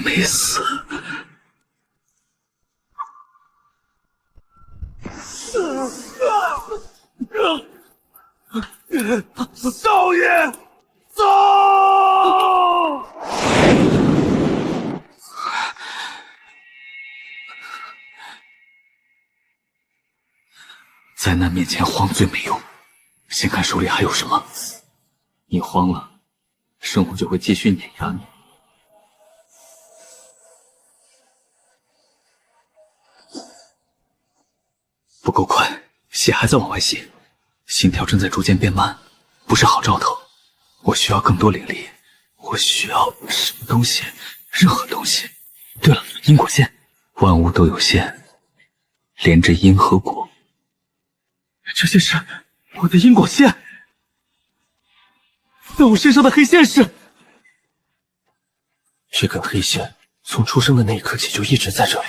没死。少爷，走！灾难面前慌最没用，先看手里还有什么。你慌了，生活就会继续碾压你。不够快，血还在往外泄，心跳正在逐渐变慢，不是好兆头。我需要更多灵力，我需要什么东西？任何东西。对了，因果线，万物都有线，连着因和果。这些是我的因果线。在我身上的黑线是……这根黑线从出生的那一刻起就一直在这里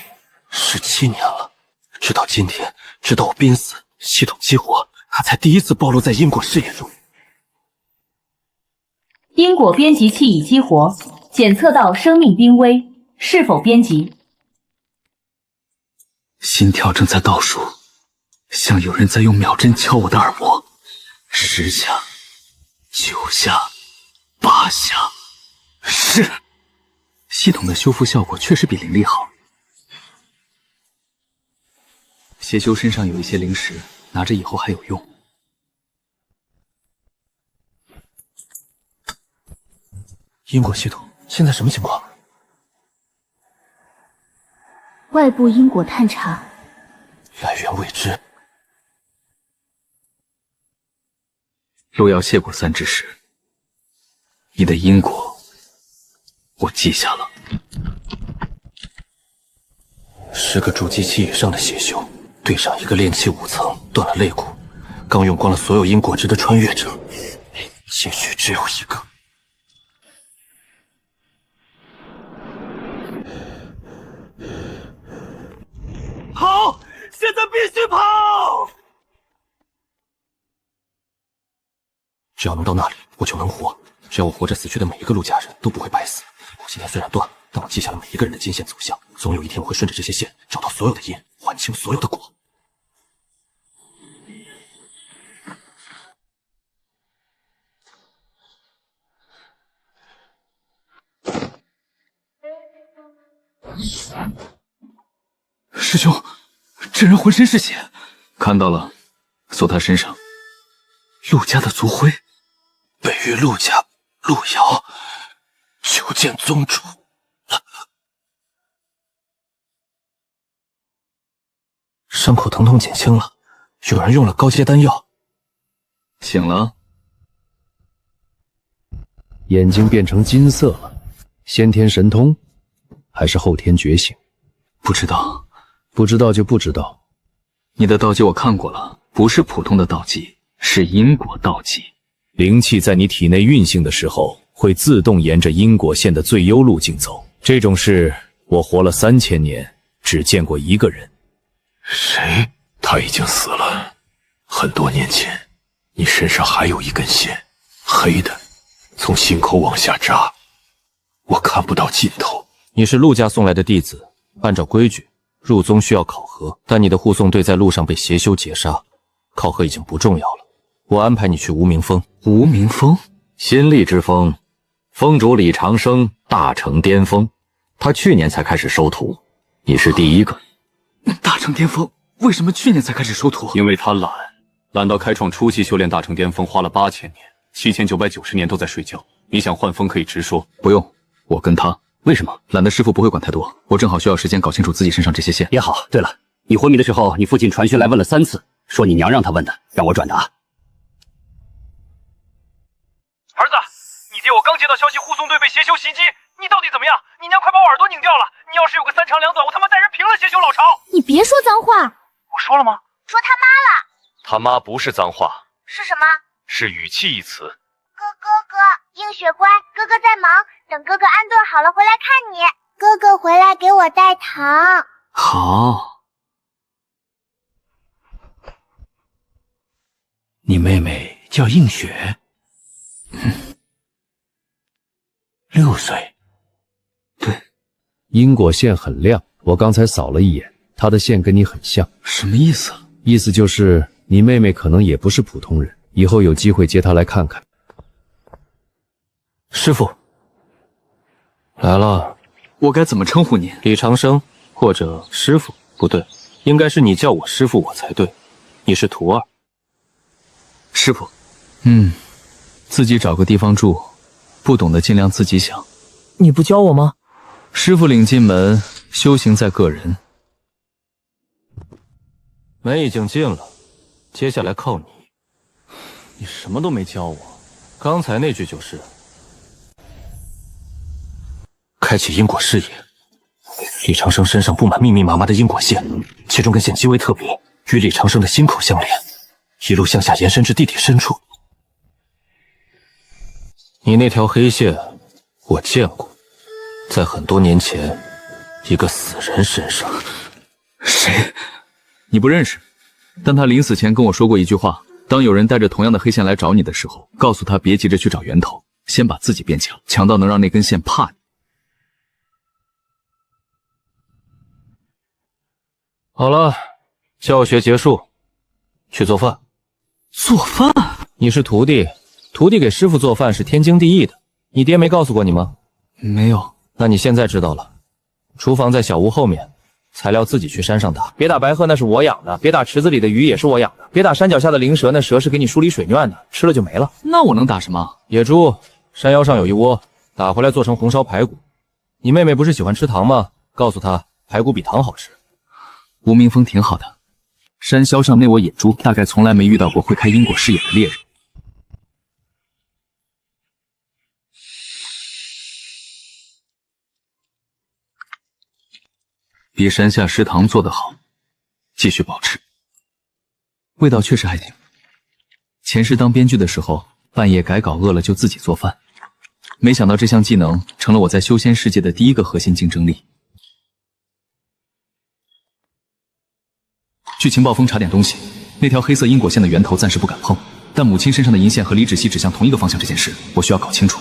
，17年了，直到今天，直到我濒死，系统激活，它才第一次暴露在因果视野中。因果编辑器已激活，检测到生命濒危，是否编辑？心跳正在倒数，像有人在用秒针敲我的耳膜。10下，9下，8下，是。系统的修复效果确实比灵力好。邪修身上有一些灵石，拿着以后还有用。因果系统现在什么情况？外部因果探查，来源未知。路遥谢过3之时，你的因果我记下了。10个筑基期以上的邪修，对上一个炼气5层，断了肋骨，刚用光了所有因果值的穿越者，兴许只有一个。跑！现在必须跑！只要能到那里，我就能活。只要我活着，死去的每一个陆家人都不会白死。我今天虽然断，但我记下了每一个人的金线走向，总有一天我会顺着这些线找到所有的因，还清所有的果。师兄，这人浑身是血，看到了，搜他身上，陆家的族徽，北域陆家陆遥，求见宗主。伤口疼痛减轻了，有人用了高阶丹药。醒了，眼睛变成金色了，先天神通，还是后天觉醒？不知道，不知道就不知道。你的道基我看过了，不是普通的道基，是因果道基。灵气在你体内运行的时候，会自动沿着因果线的最优路径走。这种事，我活了3000年，只见过一个人。谁？他已经死了。很多年前，你身上还有一根线，黑的，从心口往下扎，我看不到尽头。你是陆家送来的弟子，按照规矩，入宗需要考核，但你的护送队在路上被邪修截杀，考核已经不重要了。我安排你去无名峰。无名峰，新立之峰，峰主李长生大成巅峰，他去年才开始收徒，你是第一个。大成巅峰为什么去年才开始收徒？因为他懒到开创初期修炼大成巅峰花了8000年，7990年都在睡觉。你想换风可以直说。不用，我跟他。为什么？懒得师傅不会管太多，我正好需要时间搞清楚自己身上这些线。也好，对了，你昏迷的时候，你父亲传讯来问了3次，说你娘让他问的，让我转达。儿子，你爹我刚接到消息，护送队被邪修袭击，你到底怎么样？你娘快把我耳朵拧掉了！你要是有个3长2短，我他妈带人平了邪修老巢！你别说脏话。我说了吗？说他妈了。他妈不是脏话，是什么？是语气一词。哥，映雪乖，哥哥在忙，等哥哥安顿好了回来看你。哥哥回来给我带糖。好。你妹妹叫映雪，6岁。对，因果线很亮，我刚才扫了一眼，她的线跟你很像。什么意思？意思就是你妹妹可能也不是普通人，以后有机会接她来看看。师傅来了。我该怎么称呼你？李长生，或者师傅？不对，应该是你叫我师傅我才对。你是徒儿。师傅。自己找个地方住，不懂的尽量自己想。你不教我吗？师傅领进门，修行在个人。门已经进了，接下来靠你。你什么都没教我。刚才那句就是开启因果视野。李长生身上布满密密麻麻的因果线，其中根线极为特别，与李长生的心口相连，一路向下延伸至地底深处。你那条黑线我见过，在很多年前一个死人身上。谁？你不认识，但他临死前跟我说过一句话，当有人带着同样的黑线来找你的时候，告诉他别急着去找源头，先把自己变强，强到能让那根线怕你。好了，教学结束，去做饭。做饭？你是徒弟，徒弟给师傅做饭是天经地义的。你爹没告诉过你吗？没有。那你现在知道了。厨房在小屋后面，材料自己去山上打。别打白鹤，那是我养的；别打池子里的鱼，也是我养的；别打山脚下的灵蛇，那蛇是给你梳理水院的，吃了就没了。那我能打什么？野猪，山腰上有一窝，打回来做成红烧排骨。你妹妹不是喜欢吃糖吗？告诉她排骨比糖好吃。吴明峰挺好的，山魈上那窝野猪大概从来没遇到过会开因果视野的猎人。比山下食堂做得好，继续保持。味道确实还行。前世当编剧的时候，半夜改稿饿了就自己做饭，没想到这项技能成了我在修仙世界的第一个核心竞争力。去情报峰查点东西，那条黑色因果线的源头暂时不敢碰，但母亲身上的银线和李芷熙指向同一个方向这件事，我需要搞清楚。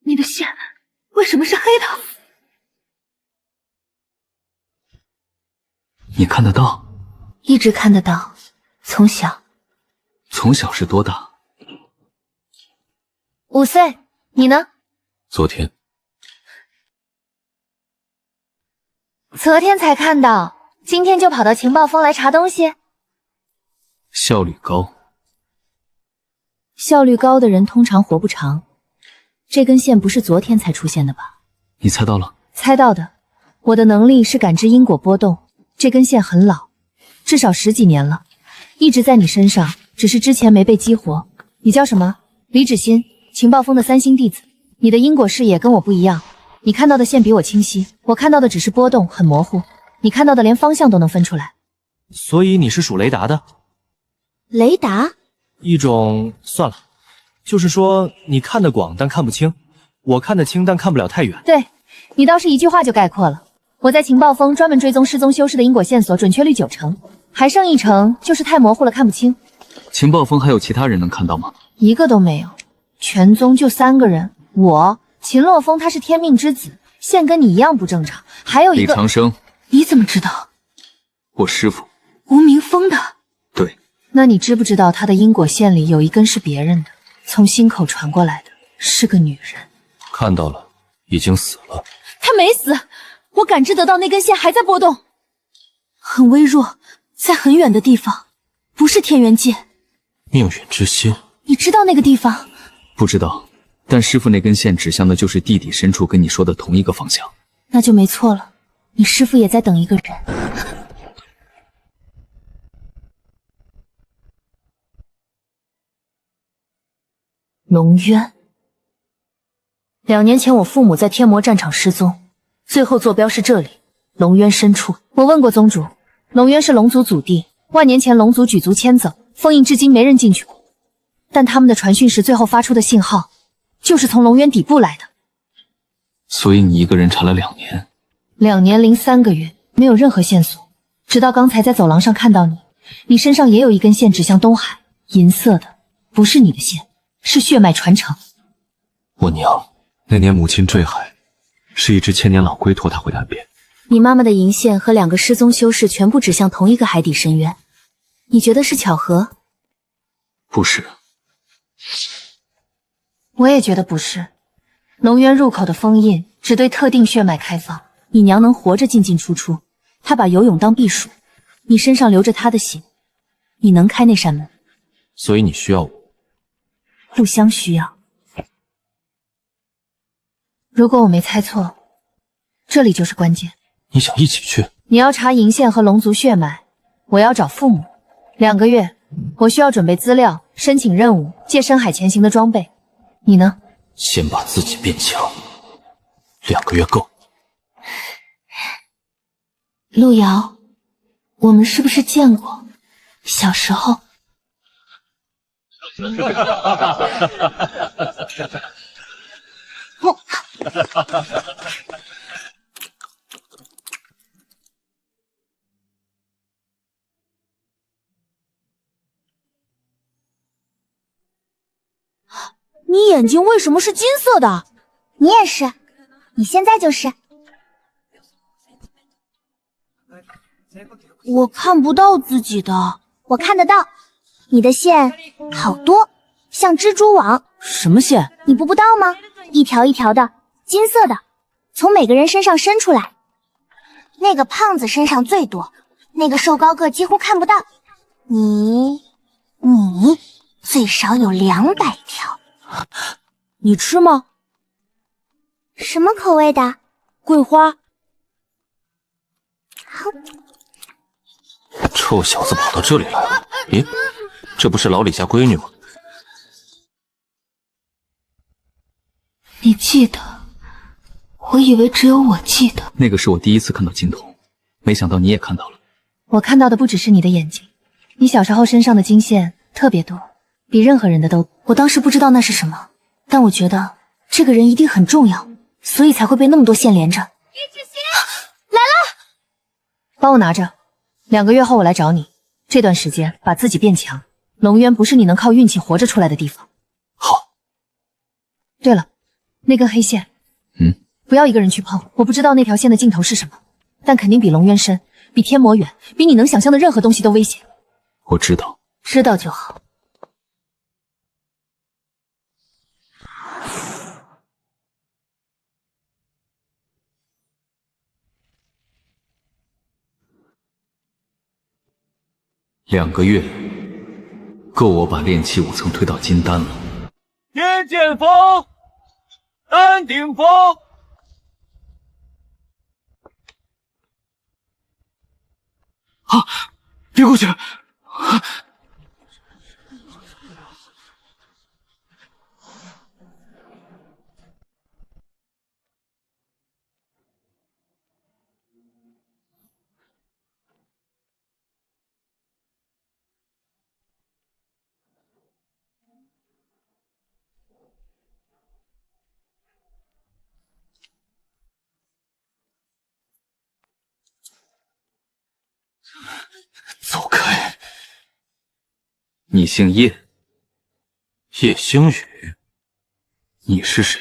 你的线为什么是黑的？你看得到？一直看得到，从小。从小是多大？5岁。你呢？昨天才看到，今天就跑到情报峰来查东西。效率高。效率高的人通常活不长。这根线不是昨天才出现的吧？你猜到了？猜到的。我的能力是感知因果波动，这根线很老，至少10几年了，一直在你身上，只是之前没被激活。你叫什么？李芷欣，情报峰的3星弟子。你的因果视野跟我不一样，你看到的线比我清晰，我看到的只是波动，很模糊。你看到的连方向都能分出来。所以你是属雷达的？雷达？一种，算了，就是说你看得广但看不清，我看得清但看不了太远。对，你倒是一句话就概括了。我在情报峰专门追踪失踪修士的因果线索，准确率90%，还剩1成就是太模糊了看不清。情报峰还有其他人能看到吗？一个都没有，全宗就3个人。我秦洛风他是天命之子，线跟你一样不正常，还有一个李长生。你怎么知道？我师父。吴明峰的。对。那你知不知道他的因果线里有一根是别人的，从心口传过来的，是个女人。看到了，已经死了。他没死，我感知得到那根线还在波动，很微弱，在很远的地方，不是天元界。命运之心。你知道那个地方？不知道，但师父那根线指向的就是地底深处，跟你说的同一个方向。那就没错了，你师父也在等一个人。龙渊。2年前我父母在天魔战场失踪，最后坐标是这里，龙渊深处。我问过宗主，龙渊是龙族祖地，万年前龙族举族迁走，封印至今没人进去过。但他们的传讯时最后发出的信号，就是从龙渊底部来的。所以你一个人查了2年。 2年零3个月，没有任何线索。直到刚才在走廊上看到你，你身上也有一根线指向东海，银色的，不是你的线，是血脉传承。我娘那年母亲坠海，是一只千年老龟拖她回岸边。你妈妈的银线和2个失踪修士全部指向同一个海底深渊，你觉得是巧合？不是。我也觉得不是。龙渊入口的封印只对特定血脉开放，你娘能活着进进出出，她把游泳当避暑，你身上流着她的血，你能开那扇门。所以你需要我。互相需要。如果我没猜错，这里就是关键。你想一起去？你要查银线和龙族血脉，我要找父母。2个月，我需要准备资料、申请任务、借深海前行的装备。你呢？先把自己变强，2个月够。路遥，我们是不是见过？小时候。你眼睛为什么是金色的？你也是，你现在就是。我看不到自己的。我看得到，你的线好多，像蜘蛛网。什么线？你不知道吗？一条一条的，金色的，从每个人身上伸出来。那个胖子身上最多，那个瘦高个几乎看不到。你最少有200条。你吃吗？什么口味的？桂花。好。臭小子跑到这里来了。咦，这不是老李家闺女吗？你记得？我以为只有我记得。那个是我第一次看到金童，没想到你也看到了。我看到的不只是你的眼睛，你小时候身上的金线特别多，比任何人的都多。我当时不知道那是什么，但我觉得这个人一定很重要，所以才会被那么多线连着。来了，帮我拿着，2个月后我来找你。这段时间把自己变强，龙渊不是你能靠运气活着出来的地方。好。对了，那根黑线，不要一个人去碰。我不知道那条线的尽头是什么，但肯定比龙渊深，比天魔远，比你能想象的任何东西都危险。我知道，知道就好。2个月够我把炼气5层推到金丹了。天剑锋，丹顶锋。啊！别过去！走开！你姓叶？叶星宇。你是谁？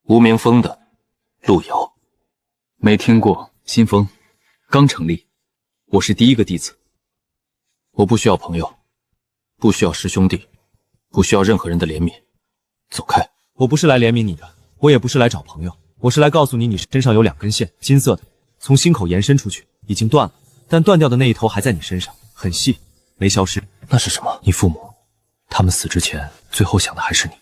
无名峰的路遥。没听过，新峰刚成立，我是第1个弟子。我不需要朋友，不需要师兄弟，不需要任何人的怜悯。走开！我不是来怜悯你的，我也不是来找朋友，我是来告诉你，你身上有2根线，金色的，从心口延伸出去，已经断了，但断掉的那一头还在你身上，很细，没消失。那是什么？你父母，他们死之前最后想的还是你，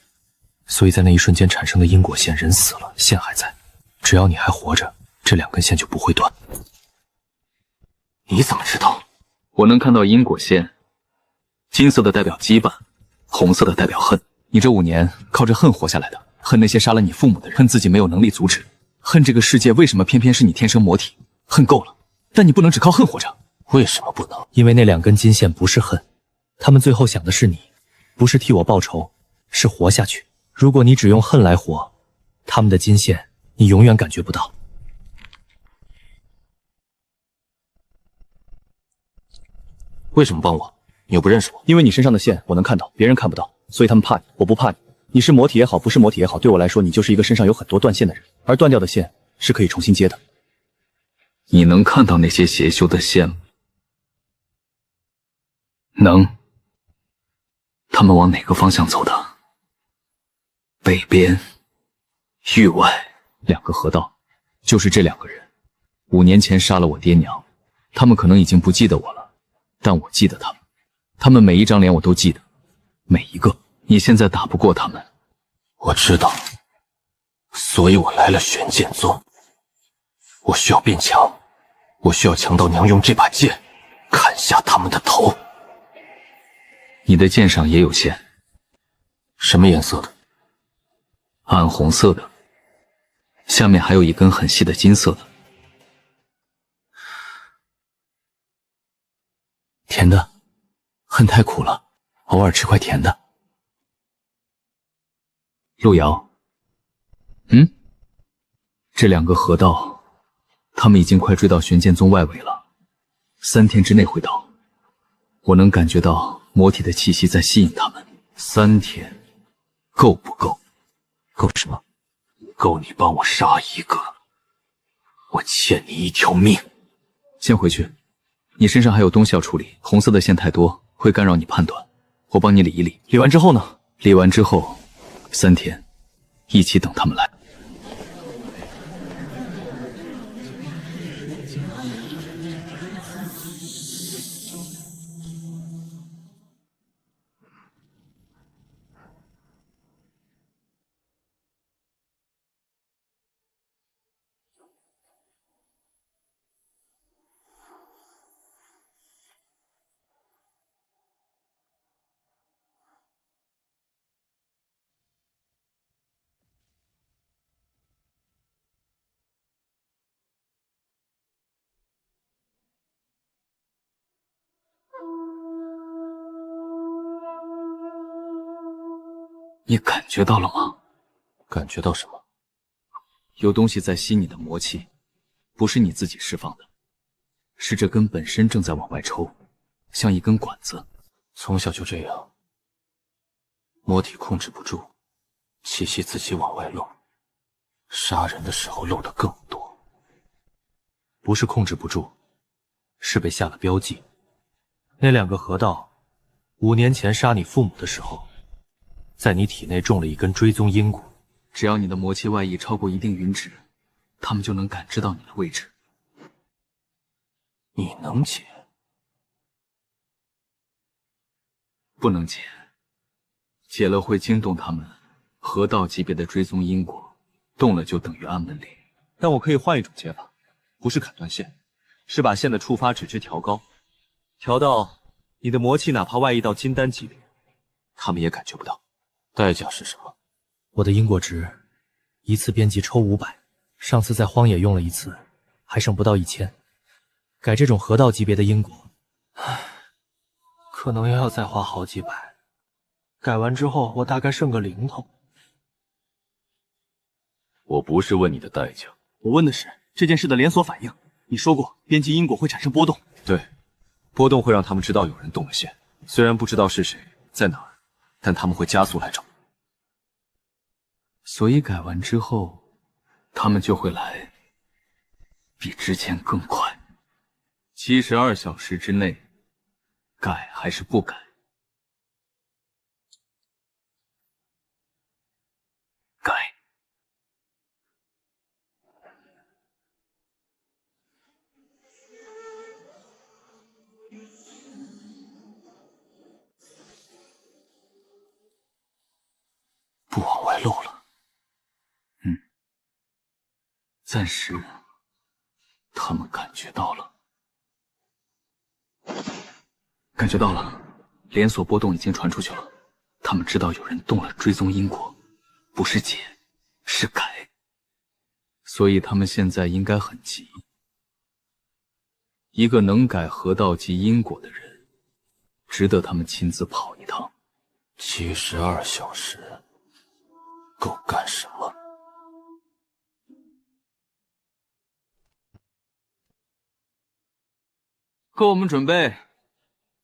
所以在那一瞬间产生的因果线，人死了，线还在，只要你还活着，这2根线就不会断。你怎么知道？我能看到因果线，金色的代表羁绊，红色的代表恨。你这5年靠着恨活下来的，恨那些杀了你父母的人，恨自己没有能力阻止，恨这个世界为什么偏偏是你天生魔体。恨够了，但你不能只靠恨活着。为什么不能？因为那2根金线不是恨，他们最后想的是你，不是替我报仇，是活下去。如果你只用恨来活，他们的金线你永远感觉不到。为什么帮我？你又不认识我。因为你身上的线我能看到，别人看不到，所以他们怕你。我不怕你，你是魔体也好，不是魔体也好，对我来说，你就是一个身上有很多断线的人，而断掉的线是可以重新接的。你能看到那些邪修的线吗？能。他们往哪个方向走的？北边、域外2个河道，就是这2个人。5年前杀了我爹娘，他们可能已经不记得我了，但我记得他们。他们每一张脸我都记得，每一个。你现在打不过他们，我知道，所以我来了玄剑宗。我需要变强，我需要强到娘用这把剑砍下他们的头。你的剑上也有线，什么颜色的？暗红色的，下面还有一根很细的金色的。甜的，恨太苦了，偶尔吃块甜的。路遥，这2个河道，他们已经快追到玄剑宗外围了，3天之内会到。我能感觉到魔体的气息在吸引他们。3天，够不够？够什么？够你帮我杀一个，我欠你一条命。先回去，你身上还有东西要处理，红色的线太多，会干扰你判断。我帮你理一理。理完之后呢？理完之后，3天，一起等他们来。你感觉到了吗？感觉到什么？有东西在吸你的魔气，不是你自己释放的，是这根本身正在往外抽，像一根管子。从小就这样，魔体控制不住，气息自己往外漏，杀人的时候漏得更多。不是控制不住，是被下了标记。那2个河道，5年前杀你父母的时候，在你体内种了一根追踪因果。只要你的魔气外溢超过一定云值，他们就能感知到你的位置。你能解？不能解，解了会惊动他们河道级别的追踪因果，动了就等于安门铃。但我可以换一种解法，不是砍断线，是把线的触发值调高，调到你的魔气哪怕外溢到金丹级别，他们也感觉不到。代价是什么？我的因果值一次编辑抽500，上次在荒野用了一次，还剩不到1000。改这种河道级别的因果，可能又要再花好几百。改完之后，我大概剩个零头。我不是问你的代价，我问的是这件事的连锁反应。你说过编辑因果会产生波动，对，波动会让他们知道有人动了线，虽然不知道是谁在哪儿，但他们会加速来找。所以改完之后，他们就会来，比之前更快。72小时之内，改还是不改？改。不往外漏了。暂时，他们感觉到了，感觉到了，连锁波动已经传出去了。他们知道有人动了追踪因果，不是解，是改。所以他们现在应该很急。一个能改河道级因果的人，值得他们亲自跑一趟。72小时，够干什么？够我们准备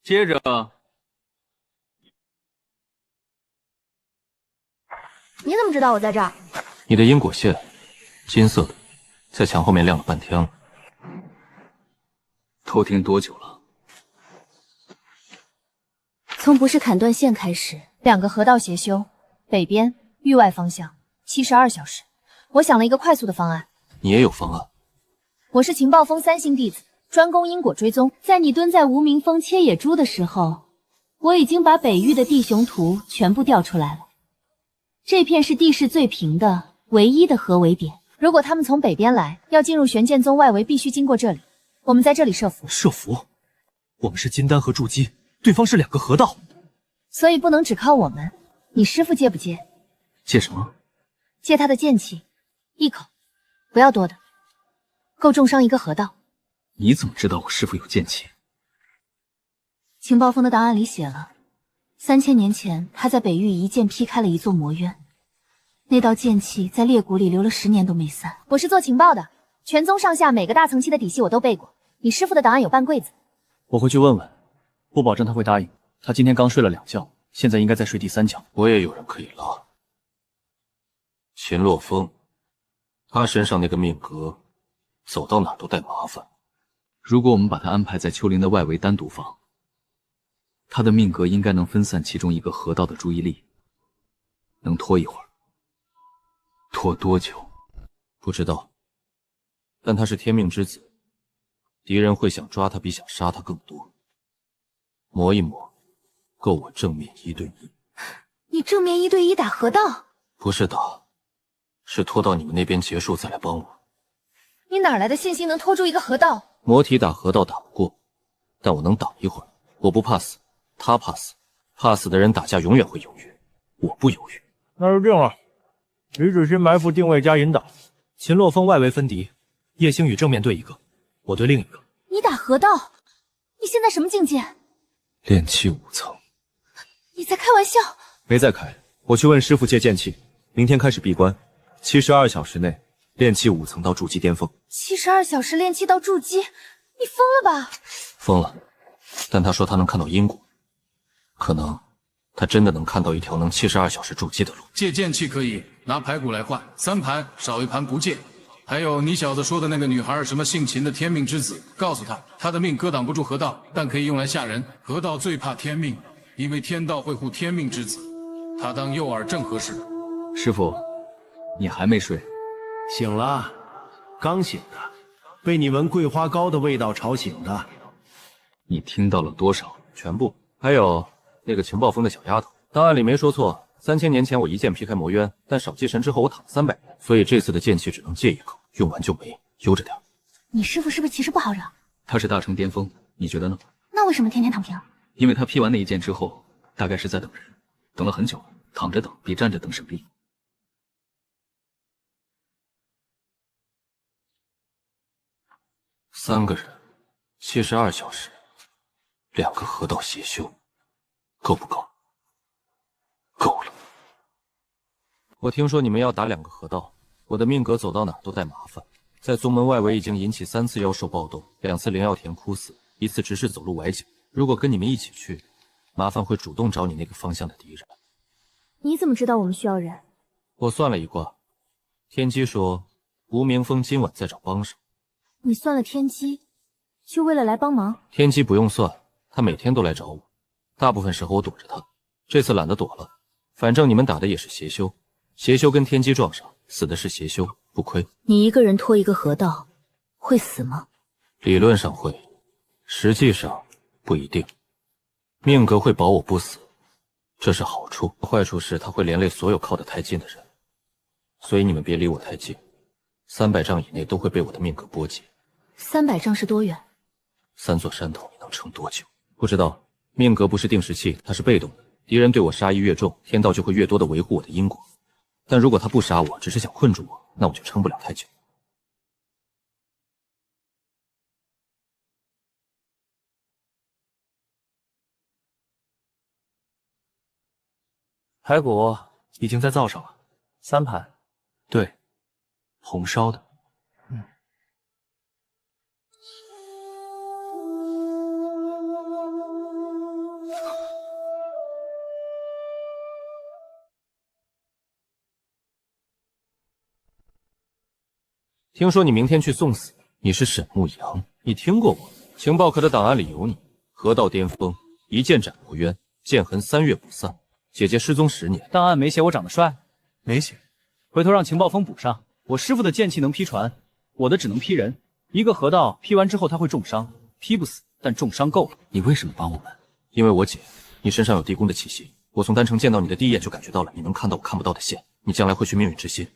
接着，你怎么知道我在这儿？你的因果线，金色的，在墙后面亮了半天了。偷听多久了？从不是砍断线开始，2个河道协修，北边域外方向，72小时。我想了一个快速的方案。你也有方案？我是情报峰3星弟子，专攻因果追踪。在你蹲在无名峰切野猪的时候，我已经把北域的地形图全部调出来了。这片是地势最平的唯一的合围点。如果他们从北边来，要进入玄剑宗外围，必须经过这里。我们在这里设伏。设伏？我们是金丹和筑基，对方是2个河道，所以不能只靠我们。你师父借不借？借什么？借他的剑气，1口，不要多的，够重伤1个河道。你怎么知道我师父有剑气？情报峰的档案里写了，3000年前他在北域一剑劈开了一座魔渊，那道剑气在裂谷里留了10年都没散。我是做情报的，全宗上下每个大层期的底细我都背过。你师父的档案有半柜子。我回去问问，不保证他会答应。他今天刚睡了2觉，现在应该在睡第3觉。我也有人可以拉。秦洛风，他身上那个命格，走到哪都带麻烦。如果我们把他安排在丘陵的外围单独放，他的命格应该能分散其中1个河道的注意力，能拖一会儿。拖多久？不知道。但他是天命之子，敌人会想抓他比想杀他更多。磨一磨，够我正面1对1。你正面1对1打河道？不是打，是拖到你们那边结束再来帮我。你哪来的信心能拖住1个河道？魔体打河道打不过，但我能挡一会儿。我不怕死，他怕死。怕死的人打架永远会犹豫，我不犹豫。那就定了。李芷欣埋伏定位加引导，秦洛风外围分敌，叶星宇正面对1个，我对另1个。你打河道？你现在什么境界？炼气5层。你在开玩笑？没在开，我去问师傅借剑气，明天开始闭关，72小时内炼气5层到筑基巅峰。72小时炼气到筑基？你疯了吧？疯了，但他说他能看到因果，可能他真的能看到一条能72小时筑基的路。借剑气可以拿排骨来换，3盘少1盘不借。还有你小子说的那个女孩，什么姓秦的天命之子，告诉他，他的命格挡不住河道，但可以用来吓人。河道最怕天命，因为天道会护天命之子，他当诱饵正合适。师傅，你还没睡？醒了，刚醒的，被你闻桂花糕的味道吵醒的。你听到了多少？全部。还有那个情报峰的小丫头，档案里没说错。3000年前我一剑劈开魔渊，但少祭神之后我躺了300年，所以这次的剑气只能借1口，用完就没，悠着点。你师父是不是其实不好惹？他是大成巅峰，你觉得呢？那为什么天天躺平？因为他劈完那一剑之后，大概是在等人，等了很久了，躺着等比站着等省力。3个人，72小时，2个河道协修，够不够？够了。我听说你们要打2个河道，我的命格走到哪都带麻烦，在宗门外围已经引起3次妖兽暴动，2次灵药田枯死，1次直视走路崴脚。如果跟你们一起去，麻烦会主动找你那个方向的敌人。你怎么知道我们需要人？我算了一卦，天机说无名峰今晚在找帮手。你算了天机，就为了来帮忙？天机不用算，他每天都来找我，大部分时候我躲着他，这次懒得躲了。反正你们打的也是邪修，邪修跟天机撞上，死的是邪修，不亏。你一个人拖1个河道，会死吗？理论上会，实际上不一定。命格会保我不死，这是好处，坏处是它会连累所有靠得太近的人，所以你们别离我太近，300丈以内都会被我的命格波及。300丈是多远？3座山头，你能撑多久？不知道，命格不是定时器，它是被动的。敌人对我杀意越重，天道就会越多的维护我的因果。但如果他不杀我，只是想困住我，那我就撑不了太久。排骨已经在灶上了，3盘。对，红烧的。听说你明天去送死，你是沈牧阳，你听过我？情报课的档案里有你，河道巅峰，一剑斩墨渊，剑痕3月不散。姐姐失踪10年，档案没写我长得帅，没写，回头让情报峰补上。我师傅的剑气能劈船，我的只能劈人。一个河道劈完之后他会重伤，劈不死，但重伤够了。你为什么帮我们？因为我姐，你身上有地宫的气息，我从丹城见到你的第一眼就感觉到了，你能看到我看不到的线，你将来会去命运之心。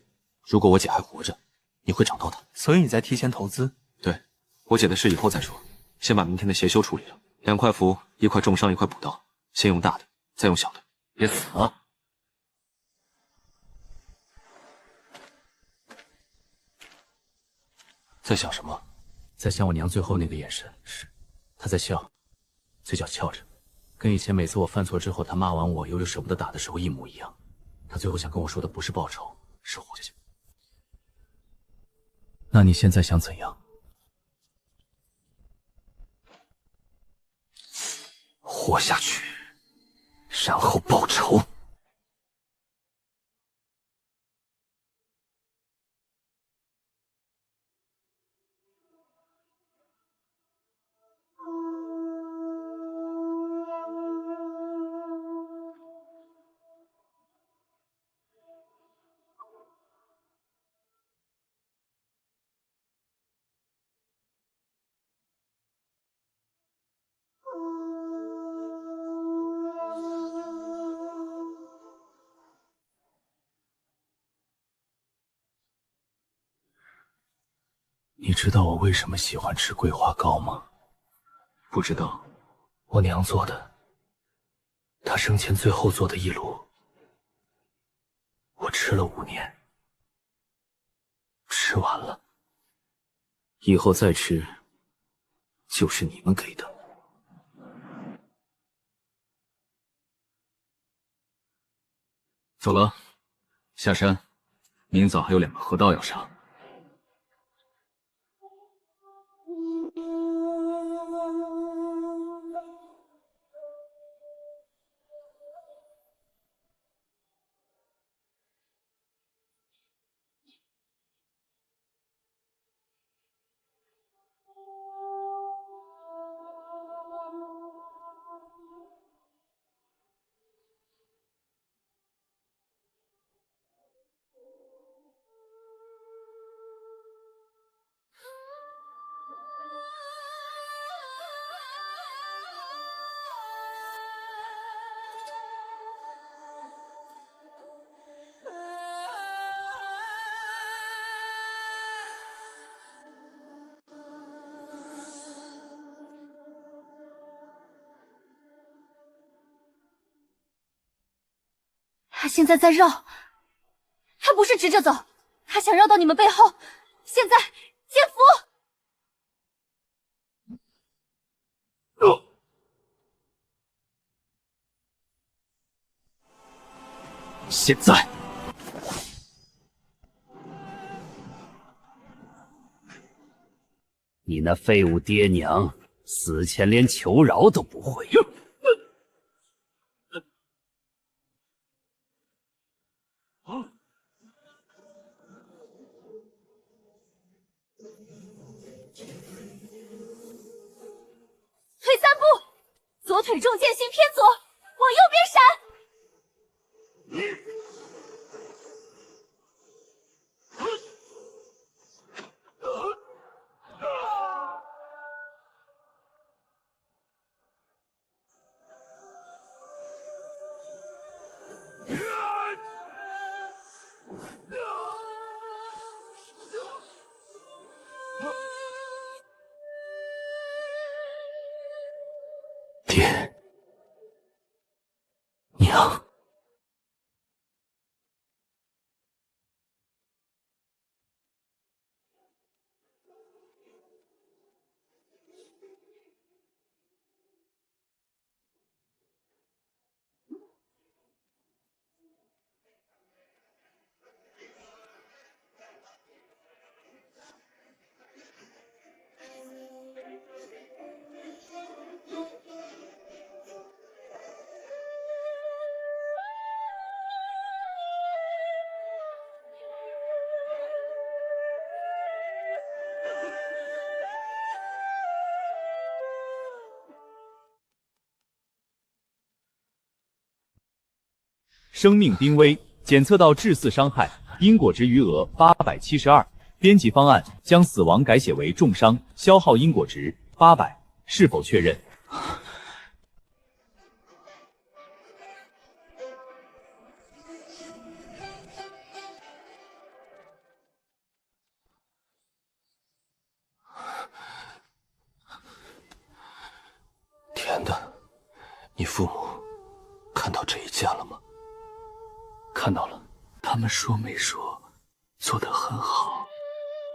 如果我姐还活着，你会找到她。所以你在提前投资？对，我姐的事以后再说，先把明天的邪修处理了。2块符，1块重伤，1块补刀，先用大的，再用小的，别死啊！在想什么？在想我娘最后那个眼神，是她在笑，嘴角翘着，跟以前每次我犯错之后，她骂完我又舍不得打的时候一模一样。她最后想跟我说的不是报仇，是活下去。那你现在想怎样？活下去，然后报仇。你知道我为什么喜欢吃桂花糕吗？不知道。我娘做的，她生前最后做的一炉，我吃了5年，吃完了，以后再吃，就是你们给的。走了，下山，明早还有2个河道要上。他现在在绕，他不是直着走，他想绕到你们背后。现在剑符，现在，你那废物爹娘死前连求饶都不会。退3步，左腿重剑心偏左，往右边闪。爹，娘。生命濒危，检测到致死伤害，因果值余额872。编辑方案将死亡改写为重伤，消耗因果值800，是否确认？甜的，你父母看到这一剑了吗？看到了，他们说没说，做得很好。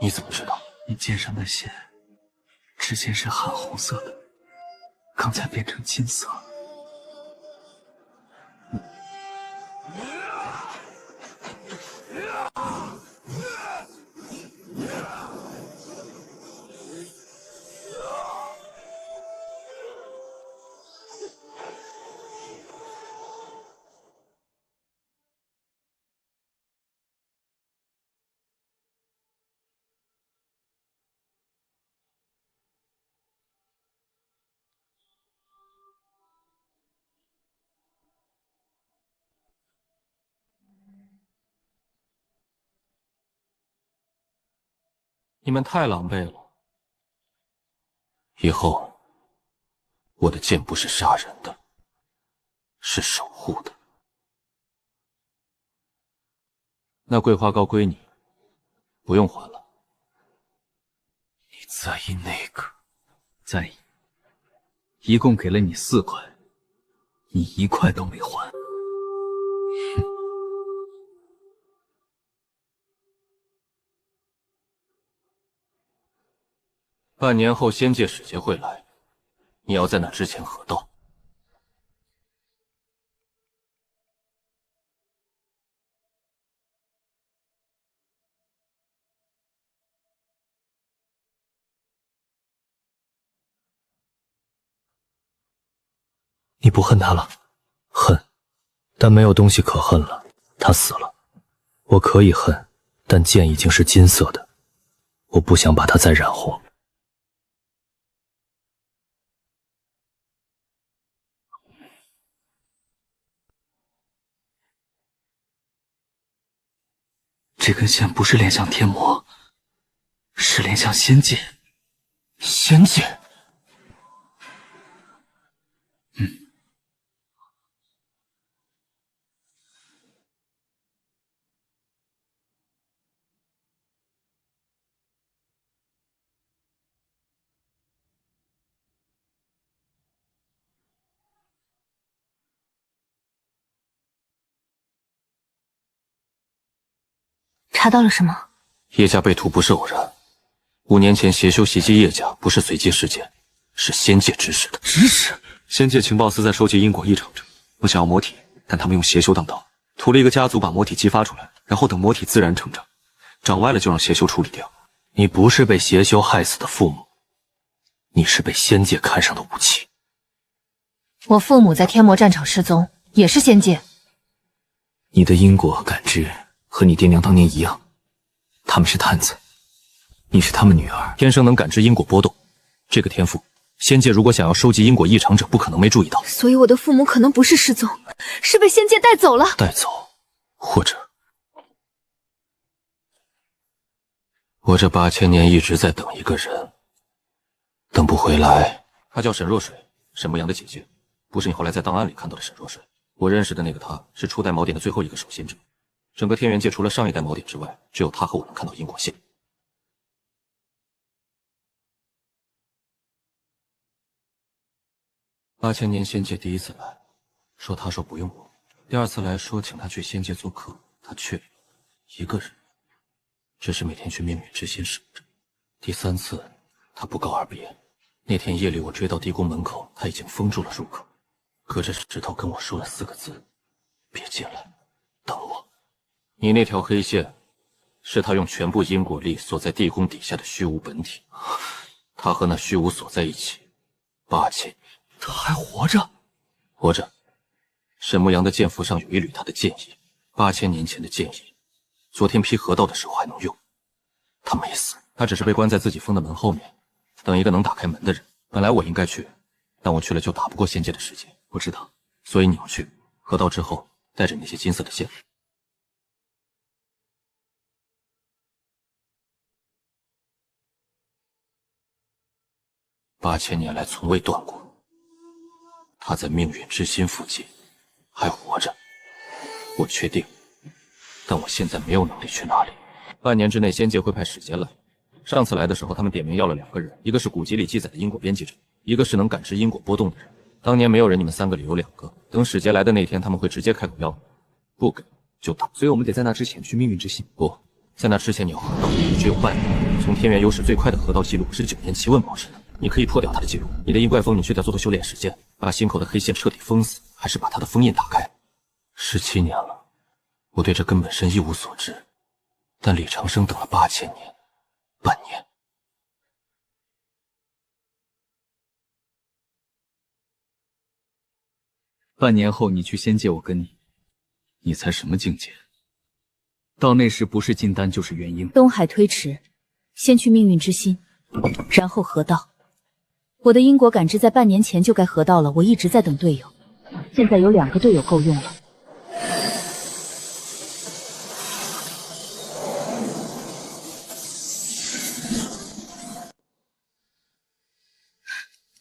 你怎么知道？你剑上的线，之前是汗红色的，刚才变成金色。你们太狼狈了。以后，我的剑不是杀人的，是守护的。那桂花糕归你，不用还了。你在意那个？在意。一共给了你4块，你1块都没还。半年后仙界使节会来，你要在那之前合道。你不恨他了？恨，但没有东西可恨了。他死了，我可以恨，但剑已经是金色的，我不想把它再染红。这根线不是连向天魔，是连向仙界。仙界？查到了什么？叶家被屠不是偶然，5年前邪修袭击叶家不是随机事件，是仙界指使的。指使？仙界情报司在收集因果异常者，我想要魔体，但他们用邪修当道，屠了一个家族，把魔体激发出来，然后等魔体自然成长，长歪了就让邪修处理掉。你不是被邪修害死的父母，你是被仙界看上的武器。我父母在天魔战场失踪，也是仙界。你的因果感知和你爹娘当年一样，他们是探子，你是他们女儿，天生能感知因果波动。这个天赋，仙界如果想要收集因果异常者，不可能没注意到。所以我的父母可能不是失踪，是被仙界带走了。带走，或者我这8000年一直在等一个人，等不回来。她叫沈若水，沈牧阳的姐姐，不是你后来在档案里看到的沈若水。我认识的那个她，是初代锚点的最后一个守仙者。整个天元界除了上一代锚点之外，只有她和我能看到因果线。8000年仙界第一次来，说他说不用我；第2次来说请他去仙界做客，他去了，一个人，只是每天去灭女之心守着。第3次他不告而别，那天夜里我追到地宫门口，他已经封住了入口，隔着石头跟我说了4个字：别进来，等我。你那条黑线，是他用全部因果力锁在地宫底下的虚无本体，他和那虚无锁在一起，8000年。他还活着？活着。沈牧阳的剑符上有一缕他的剑意，8000年前的剑意，昨天批河道的时候还能用。他没死，他只是被关在自己封的门后面，等一个能打开门的人。本来我应该去，但我去了就打不过仙界的世界。我知道，所以你要去。河道之后，带着那些金色的线。8000年来从未断过。他在命运之心附近还活着，我确定，但我现在没有能力去那里。半年之内，仙界会派使节来。上次来的时候，他们点名要了2个人，一个是古籍里记载的因果编辑者，一个是能感知因果波动的人。当年没有人，你们3个里有2个。等使节来的那天，他们会直接开口要你，不给就打。所以我们得在那之前去命运之心。不在那之前，你要河道，你只有半年。从天元有史最快的河道记录是9年7问毛神，你可以破掉他的记录。你的阴怪封，你去掉做修炼时间，把心口的黑线彻底封死，还是把他的封印打开？17年了，我对这根本身一无所知。但李长生等了8000年，半年。半年后你去仙界，我跟你，你猜什么境界？到那时不是金丹就是元婴。东海推迟，先去命运之心，然后河道。我的因果感知在半年前就该河道了，我一直在等队友，现在有2个队友够用了。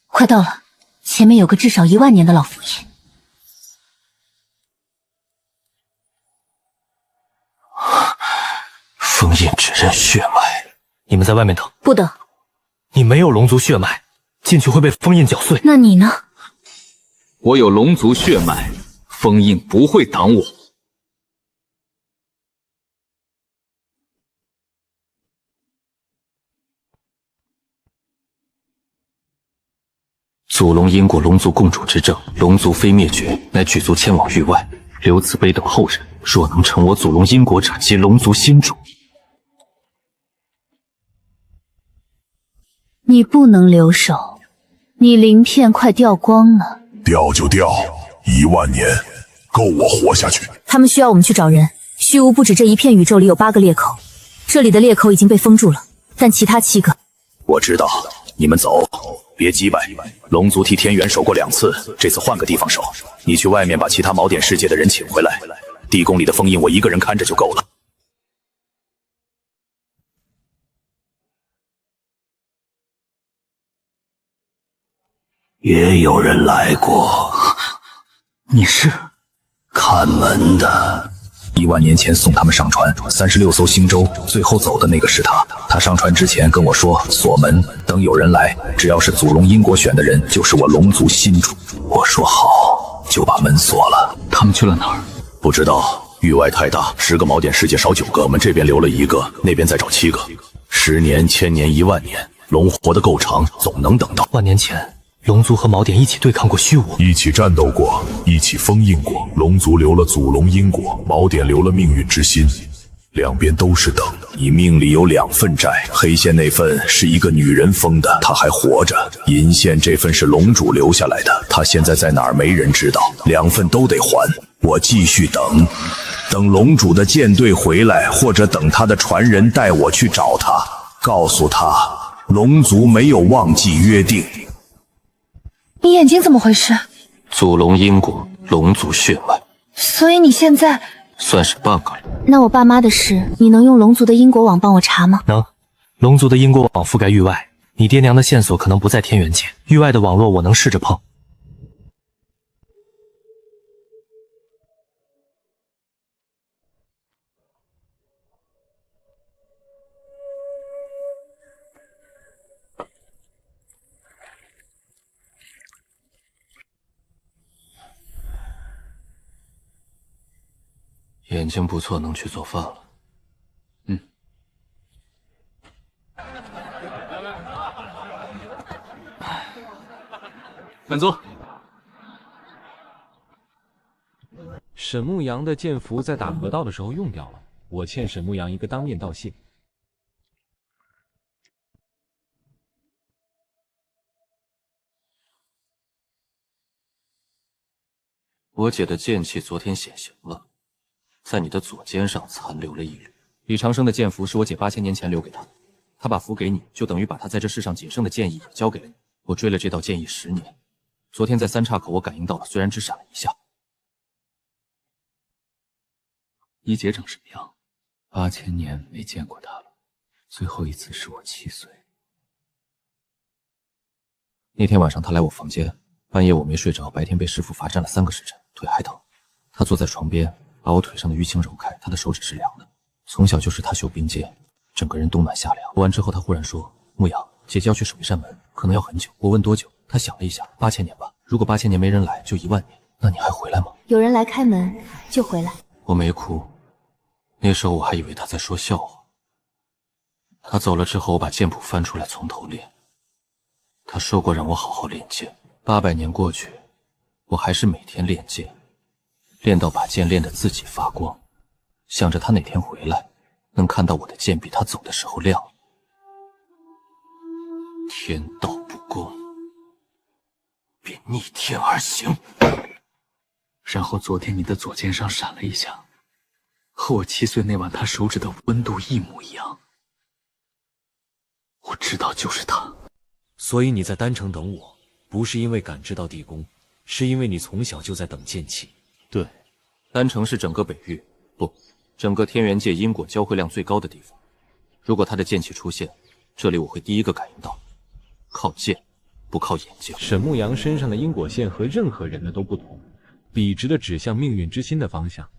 快到了，前面有个至少1万年的老符印。封印只认血脉，你们在外面等。不等。你没有龙族血脉，进去会被封印搅碎。那你呢？我有龙族血脉，封印不会挡我。祖龙因果龙族共主之政，龙族非灭绝，乃举族迁往域外，留此碑等后人。若能成我祖龙因果者及龙族新主。你不能留手，你鳞片快掉光了。掉就掉，1万年够我活下去。他们需要我们去找人。虚无不止这一片宇宙里有8个裂口，这里的裂口已经被封住了，但其他7个……我知道，你们走，别击败。龙族替天元守过2次，这次换个地方守。你去外面把其他锚点世界的人请回来，地宫里的封印我一个人看着就够了。也有人来过，你是看门的。1万年前送他们上船，36艘星舟，最后走的那个是他。他上船之前跟我说锁门，等有人来，只要是祖龙因果选的人，就是我龙族新主。我说好，就把门锁了。他们去了哪儿？不知道，域外太大，10个锚点世界少9个，我们这边留了1个，那边再找7个。10年、1000年、1万年，龙活得够长，总能等到。万年前。龙族和锚点一起对抗过虚无，一起战斗过，一起封印过。龙族留了祖龙因果，锚点留了命运之心，两边都是等。你命里有2份债，黑线那份是一个女人封的，她还活着；银线这份是龙主留下来的，她现在在哪儿没人知道。2份都得还。我继续等，等龙主的舰队回来，或者等他的传人带我去找他，告诉他龙族没有忘记约定。你眼睛怎么回事？祖龙因果，龙族血脉。所以你现在算是半个了。那我爸妈的事，你能用龙族的因果网帮我查吗？能。龙族的因果网覆盖域外，你爹娘的线索可能不在天元界，域外的网络我能试着碰。眼睛不错，能去做饭了。慢坐。沈牧阳的剑符在打河道的时候用掉了，我欠沈牧阳一个当面道谢。我姐的剑气昨天显形了，在你的左肩上残留了一缕。李长生的剑符是我姐8000年前留给他的，他把符给你，就等于把他在这世上仅剩的剑意也交给了你。我追了这道剑意10年，昨天在3岔口我感应到了，虽然只闪了一下。一姐长什么样？8000年没见过她了，最后一次是我7岁。那天晚上他来我房间，半夜我没睡着，白天被师傅罚站了3个时辰，腿还疼。他坐在床边，把我腿上的淤青揉开，他的手指是凉的。从小就是他绣冰剑，整个人冬暖夏凉。说完之后，他忽然说：“牧羊，姐姐要去守一扇门，可能要很久。”我问多久，他想了一下，8000年吧。如果8000年没人来，就10000年，那你还回来吗？有人来开门就回来。我没哭，那时候我还以为他在说笑话。他走了之后，我把剑谱翻出来从头练。他说过让我好好练剑。800年过去，我还是每天练剑，练到把剑练得自己发光，想着他哪天回来，能看到我的剑比他走的时候亮。天道不公，便逆天而行。然后昨天你的左肩上闪了一下，和我7岁那晚他手指的温度一模一样。我知道就是他。所以你在丹城等我，不是因为感知到地宫，是因为你从小就在等剑气。对，丹城是整个北域，不，整个天元界因果交汇量最高的地方。如果他的剑气出现，这里我会第一个感应到。靠剑，不靠眼睛。沈牧阳身上的因果线和任何人的都不同，笔直的指向命运之心的方向。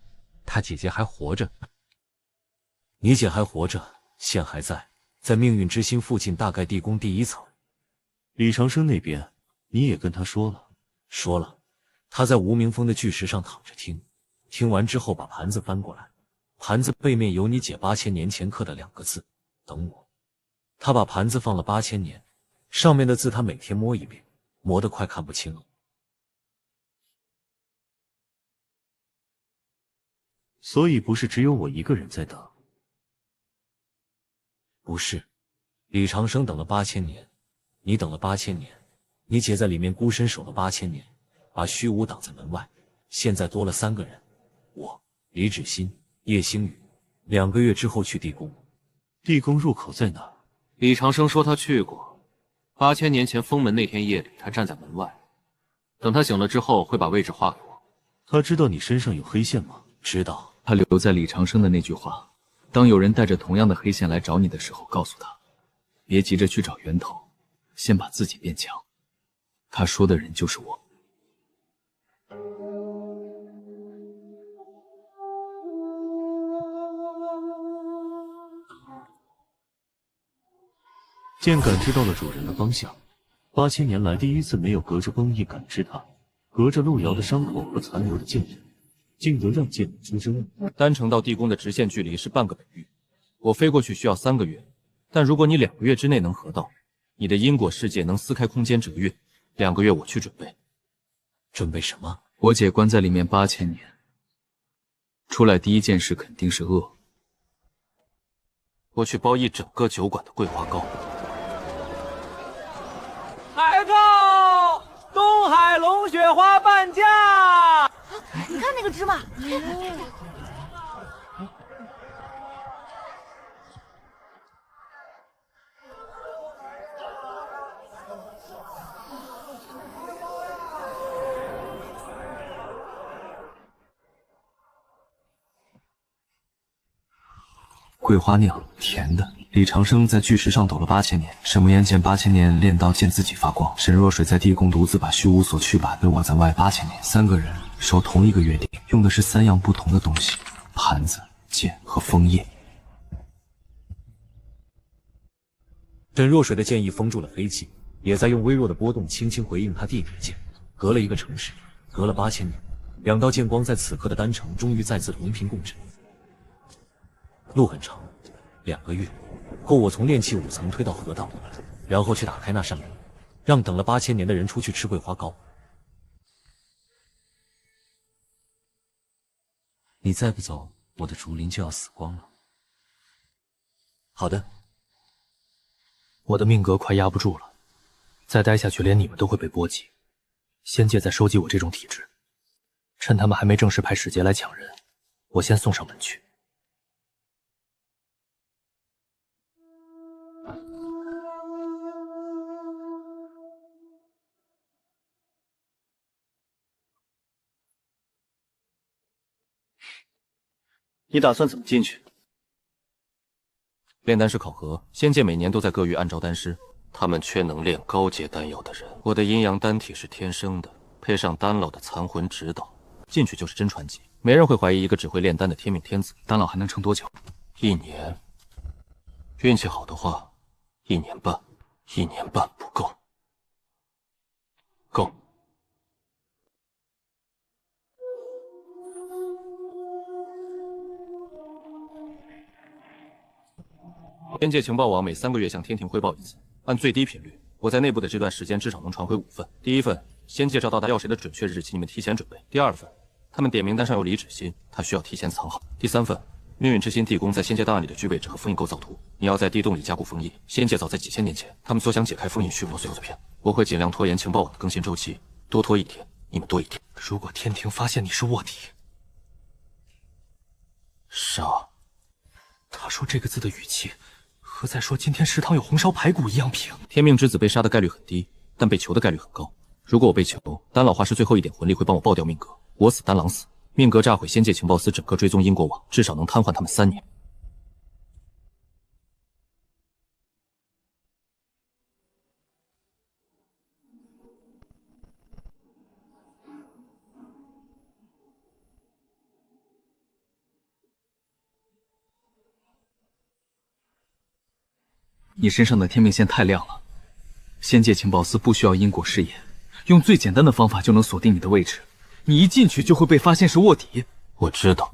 他姐姐还活着，你姐还活着，线还在命运之心附近，大概地宫第1层。李长生那边，你也跟他说了？说了，他在无名峰的巨石上躺着听，听完之后把盘子翻过来，盘子背面有你姐8000年前刻的2个字：等我。他把盘子放了8000年，上面的字他每天摸一遍，磨得快看不清了。所以不是只有我一个人在等。不是，李长生等了8000年，你等了8000年，你姐在里面孤身守了8000年，把虚无挡在门外。现在多了3个人，我、李芷欣、叶星宇，2个月之后去地宫。地宫入口在哪？李长生说他去过，8000年前封门那天夜里，他站在门外，等他醒了之后会把位置画给我。他知道你身上有黑线吗？知道。他留在李长生的那句话，当有人带着同样的黑线来找你的时候，告诉他，别急着去找源头，先把自己变强。他说的人就是我。剑感知到了主人的方向，8000年来第一次没有隔着崩翼感知他，隔着路遥的伤口和残留的剑刃，竟得让剑出声。丹城到地宫的直线距离是半个北域，我飞过去需要3个月，但如果你2个月之内能合到，你的因果世界能撕开空间折跃。2个月我去准备。准备什么？我姐关在里面8000年，出来第一件事肯定是饿。我去包一整个酒馆的桂花糕。海购，东海龙雪花半价！你看那个芝麻，桂花酿，甜的。李长生在巨石上抖了8000年，沈沐言剑8000年练到剑自己发光。沈若水在地宫独自把虚无所驱把被我在外8000年，3个人守同一个约定，用的是3样不同的东西：盘子、剑和枫叶。沈若水的剑意封住了黑气，也在用微弱的波动轻轻回应他弟弟的剑。隔了一个城市，隔了8000年，2道剑光在此刻的丹城终于再次同频共振。路很长，2个月后我从炼气5层推到河道，然后去打开那扇门，让等了8000年的人出去吃桂花糕。你再不走，我的竹林就要死光了。好的。我的命格快压不住了，再待下去连你们都会被波及。仙界在收集我这种体质，趁他们还没正式派使节来抢人，我先送上门去。你打算怎么进去？炼丹师考核，仙界每年都在各域按招丹师，他们缺能炼高阶丹药的人。我的阴阳丹体是天生的，配上丹老的残魂指导，进去就是真传奇，没人会怀疑一个只会炼丹的天命天子。丹老还能撑多久？1年，运气好的话，1年半。1年半不够，够。仙界情报网每3个月向天庭汇报一次，按最低频率，我在内部的这段时间至少能传回5份。第一份，仙界找到要谁的准确日期，你们提前准备。第二份，他们点名单上有李芷欣，他需要提前藏好。第三份，命运之心地宫在仙界档案里的居位置和封印构造图，你要在地洞里加固封印。仙界早在几千年前，他们所想解开封印虚磨碎碎片。我会尽量拖延情报网的更新周期，多拖1天，你们多1天。如果天庭发现你是卧底，杀。他说这个字的语气，和在说今天食堂有红烧排骨一样平。天命之子被杀的概率很低，但被囚的概率很高。如果我被囚，丹老化是最后一点魂力会帮我爆掉命格，我死丹狼死。命格炸毁仙界情报司整个追踪因果网，至少能瘫痪他们3年。你身上的天命线太亮了，仙界情报司不需要因果视野，用最简单的方法就能锁定你的位置。你一进去就会被发现是卧底。我知道。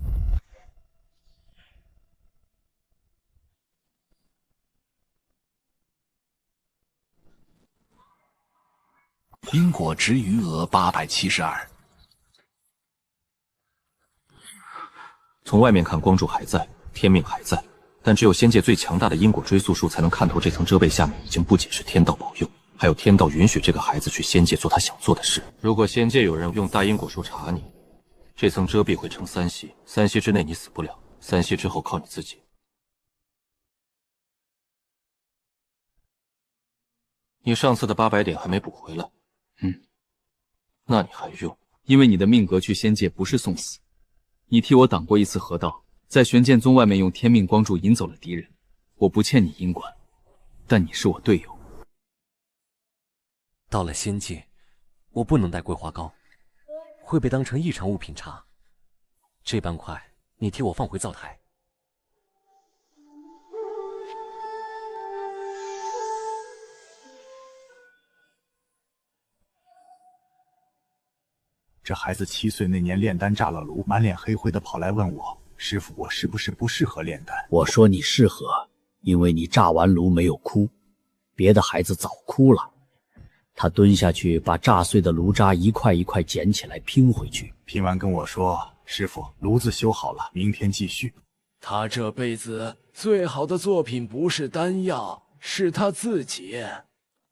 因果值余额872。从外面看，光柱还在，天命还在，但只有仙界最强大的因果追溯术才能看透这层遮蔽下面已经不仅是天道保佑，还有天道允许这个孩子去仙界做他想做的事。如果仙界有人用大因果术查你，这层遮蔽会成3息，3息之内你死不了，3息之后靠你自己。你上次的800点还没补回来。那你还用？因为你的命格去仙界不是送死，你替我挡过一次河道，在玄剑宗外面用天命光柱引走了敌人，我不欠你阴管，但你是我队友。到了仙界，我不能带桂花糕，会被当成异常物品查。这般快，你替我放回灶台。这孩子7岁那年炼丹炸了炉，满脸黑灰的跑来问我：“师傅，我是不是不适合炼丹？”我说你适合，因为你炸完炉没有哭，别的孩子早哭了。他蹲下去把炸碎的炉渣一块一块捡起来拼回去，拼完跟我说：“师傅，炉子修好了，明天继续。”他这辈子最好的作品不是丹药，是他自己。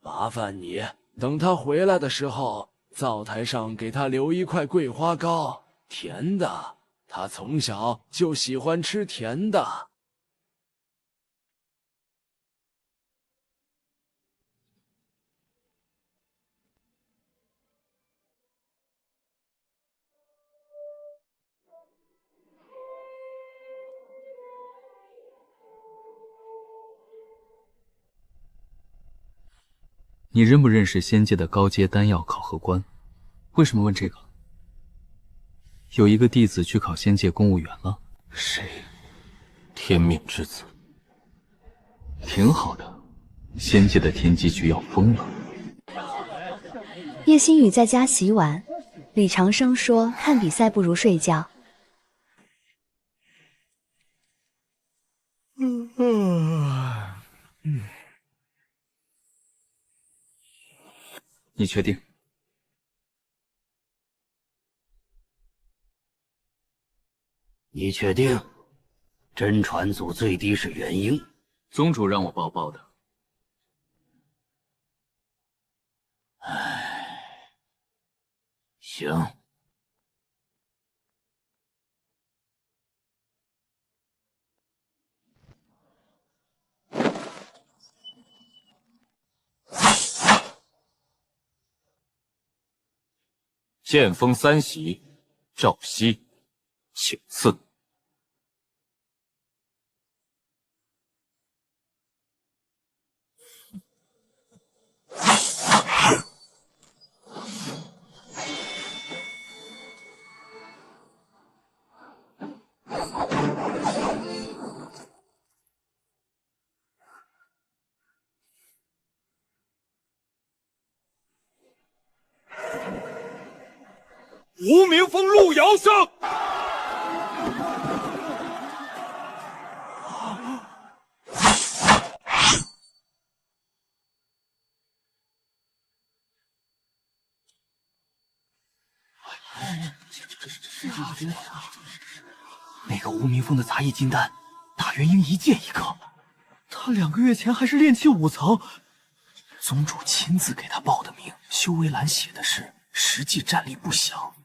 麻烦你，等他回来的时候，灶台上给他留一块桂花糕，甜的，他从小就喜欢吃甜的。你认不认识仙界的高阶丹药考核官？为什么问这个？有一个弟子去考仙界公务员了。谁？天命之子。挺好的，仙界的天机局要疯了。叶星宇在家洗碗，李长生说看比赛不如睡觉。你确定？你确定？真传组最低是元婴，宗主让我报报的。行。剑锋3袭，赵熙，请赐。无名峰路遥生。那个无名峰的杂役金丹，大元婴一剑一个。他2个月前还是炼气5层，宗主亲自给他报的名，修为栏写的是实际战力不详。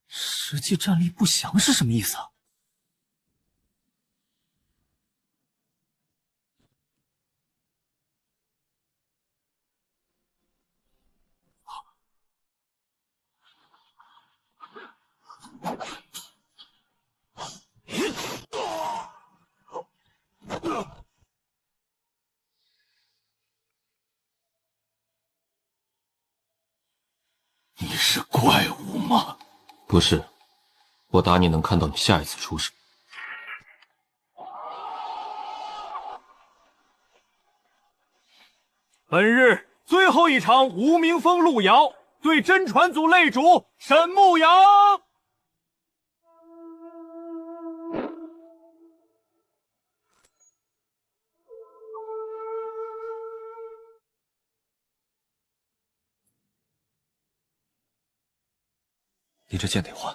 实际战力不详是什么意思啊？你是怪物吗？不是，我打你能看到你下一次出手。本日最后一场无名峰路遥对真传组擂主沈牧阳。你这剑得换。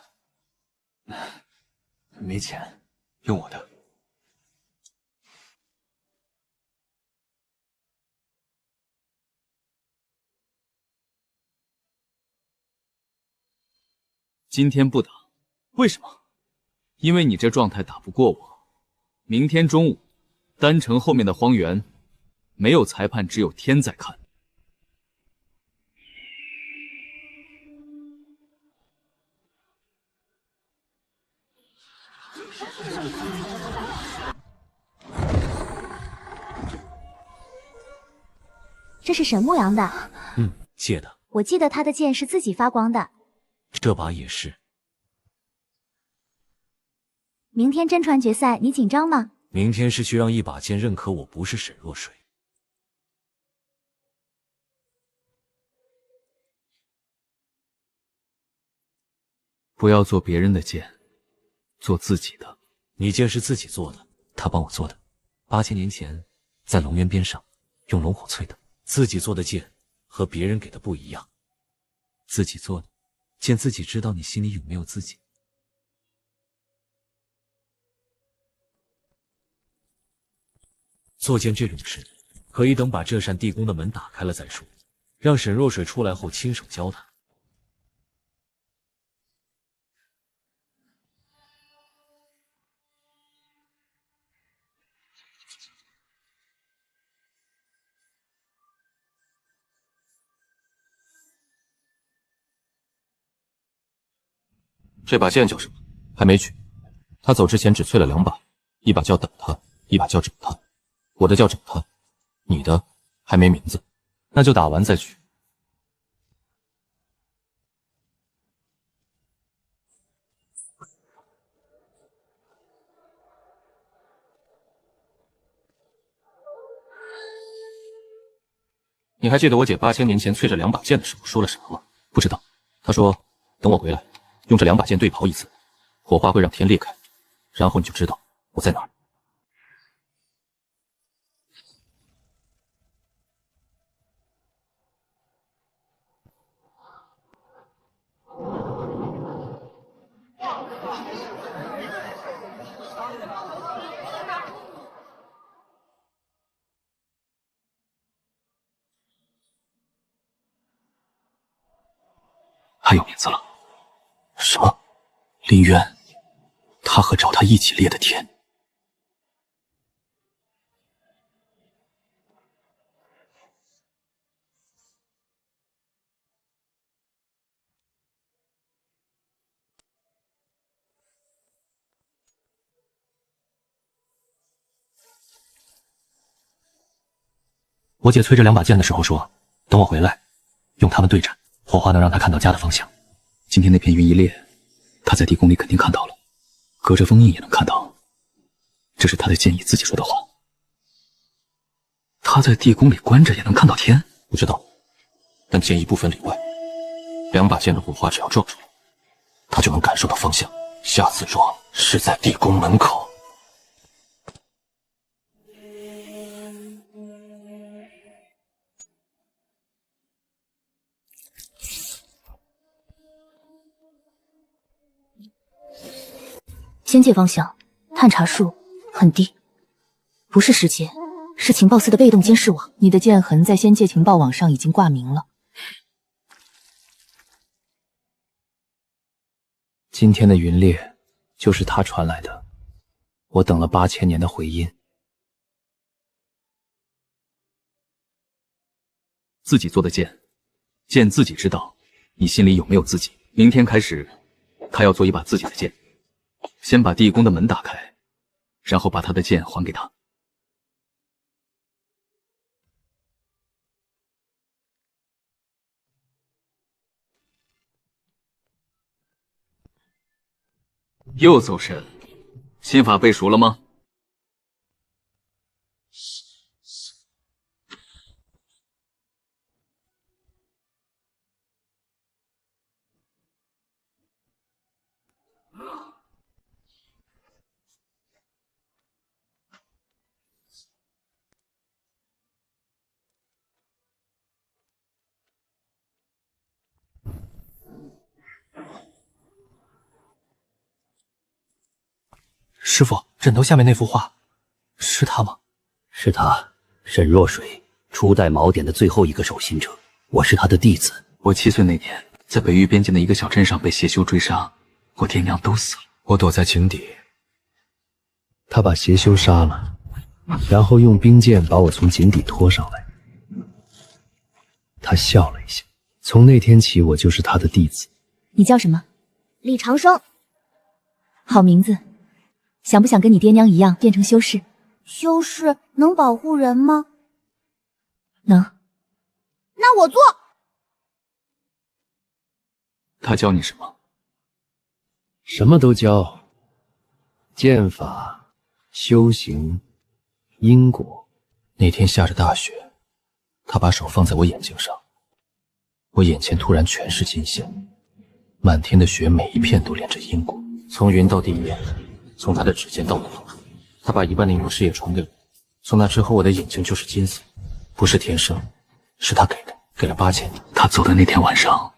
没钱，用我的。今天不打，为什么？因为你这状态打不过我。明天中午，丹城后面的荒原，没有裁判，只有天在看。这是沈牧阳的。借的。我记得他的剑是自己发光的。这把也是。明天真传决赛，你紧张吗？明天是去让一把剑认可我不是沈若水。不要做别人的剑，做自己的。你剑是自己做的，他帮我做的。8000年前，在龙渊边上，用龙火淬的。自己做的剑和别人给的不一样。自己做的剑，自己知道你心里有没有自己。做剑这种事，可以等把这扇地宫的门打开了再说，让沈若水出来后亲手教他。这把剑叫什么？还没取。他走之前只淬了2把，一把叫等他，一把叫整他。我的叫整他，你的还没名字，那就打完再取。你还记得我姐8000年前淬这2把剑的时候说了什么吗？不知道。她说等我回来，用这2把剑对刨一次，火花会让天裂开，然后你就知道我在哪儿。他有名字了。什么？林渊，他和找他一起裂的天。我姐淬这2把剑的时候说，等我回来，用它们对战，火花能让他看到家的方向。今天那片云一裂，他在地宫里肯定看到了，隔着封印也能看到。这是他的剑意自己说的话。他在地宫里关着也能看到天？不知道，但剑意不分里外， 2把剑的火花只要撞出来，他就能感受到方向。下次撞是在地宫门口。仙界方向，探查数很低，不是世界，是情报司的被动监视网。你的剑痕在仙界情报网上已经挂名了。今天的云裂就是他传来的，我等了8000年的回音。自己做的剑，剑自己知道，你心里有没有自己？明天开始，他要做一把自己的剑，先把地宫的门打开，然后把他的剑还给他。又走神，心法背熟了吗？师傅，枕头下面那幅画，是他吗？是他，沈若水，初代锚点的最后一个守心者，我是他的弟子。我7岁那年，在北域边境的一个小镇上被邪修追杀，我爹娘都死了。我躲在井底，他把邪修杀了，然后用冰剑把我从井底拖上来。他笑了一下，从那天起，我就是他的弟子。你叫什么？李长生。好名字。想不想跟你爹娘一样变成修士？修士能保护人吗？能。那我做。他教你什么？什么都教，剑法、修行、因果。那天下着大雪，他把手放在我眼睛上，我眼前突然全是金线，满天的雪每一片都连着因果，从云到地面，从他的指尖到我头，他把一半的因果事业传给我。从那之后，我的眼睛就是金色，不是天生，是他给的，给了8000年。他走的那天晚上，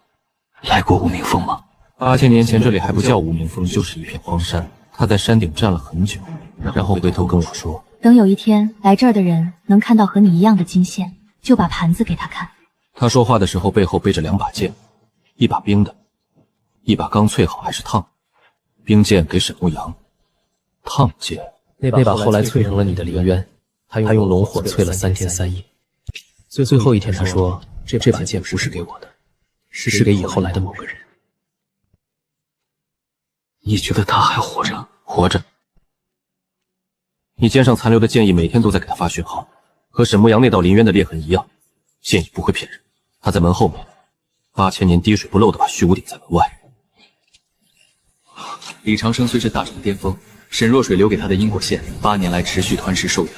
来过无名峰吗？8000年前这里还不叫无名峰，就是一片荒山。他在山顶站了很久，然后回头跟我说，等有一天来这儿的人能看到和你一样的金线，就把盘子给他看。他说话的时候背后背着2把剑，一把冰的，一把刚淬好还是烫的。冰剑给沈牧阳，烫剑那把后来淬成了你的灵渊，他用龙火淬了3天3夜。最后一天他说这把剑不是给我的，是给以后来的某个人。你觉得他还活着？活着。你肩上残留的剑意每天都在给他发讯号，和沈牧阳那道临渊的裂痕一样，剑意不会骗人。他在门后面，8000年滴水不漏的把虚无顶在门外。李长生虽是大成巅峰，沈若水留给他的因果线8年来持续团石寿元，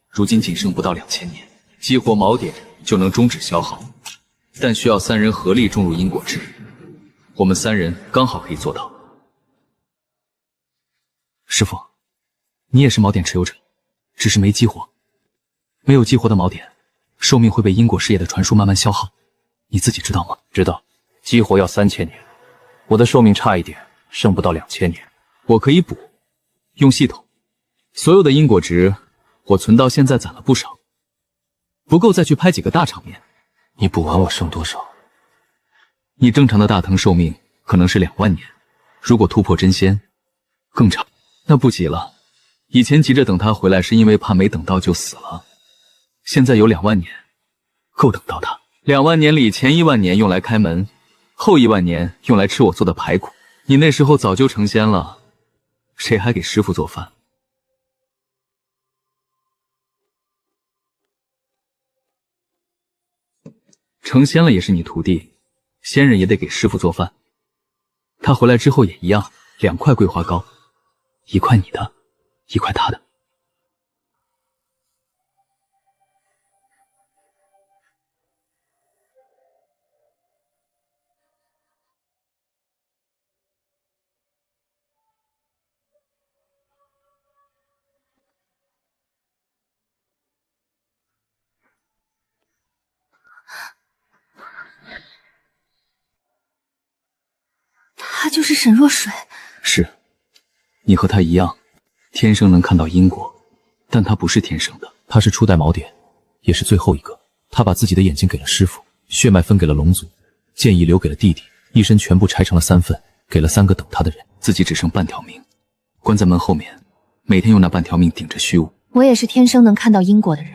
如今仅剩不到2000年，激活锚点就能终止消耗，但需要3人合力种入因果汁，我们3人刚好可以做到。师傅，你也是锚点持有者，只是没激活。没有激活的锚点，寿命会被因果事业的传输慢慢消耗，你自己知道吗？知道，激活要3000年，我的寿命差一点，剩不到2000年。我可以补，用系统，所有的因果值我存到现在攒了不少，不够再去拍几个大场面。你补完我剩多少？你正常的大藤寿命可能是2万年，如果突破真仙，更长。那不急了，以前急着等他回来是因为怕没等到就死了，现在有2万年，够等到他。2万年里前1万年用来开门，后1万年用来吃我做的排骨。你那时候早就成仙了，谁还给师傅做饭？成仙了也是你徒弟，仙人也得给师傅做饭。他回来之后也一样，2块桂花糕。1块你的，1块他的。他就是沈若水。是，你和他一样，天生能看到因果，但他不是天生的。他是初代锚点，也是最后一个。他把自己的眼睛给了师傅，血脉分给了龙族，剑意留给了弟弟，一身全部拆成了3份，给了3个等他的人，自己只剩半条命，关在门后面，每天用那半条命顶着虚无。我也是天生能看到因果的人。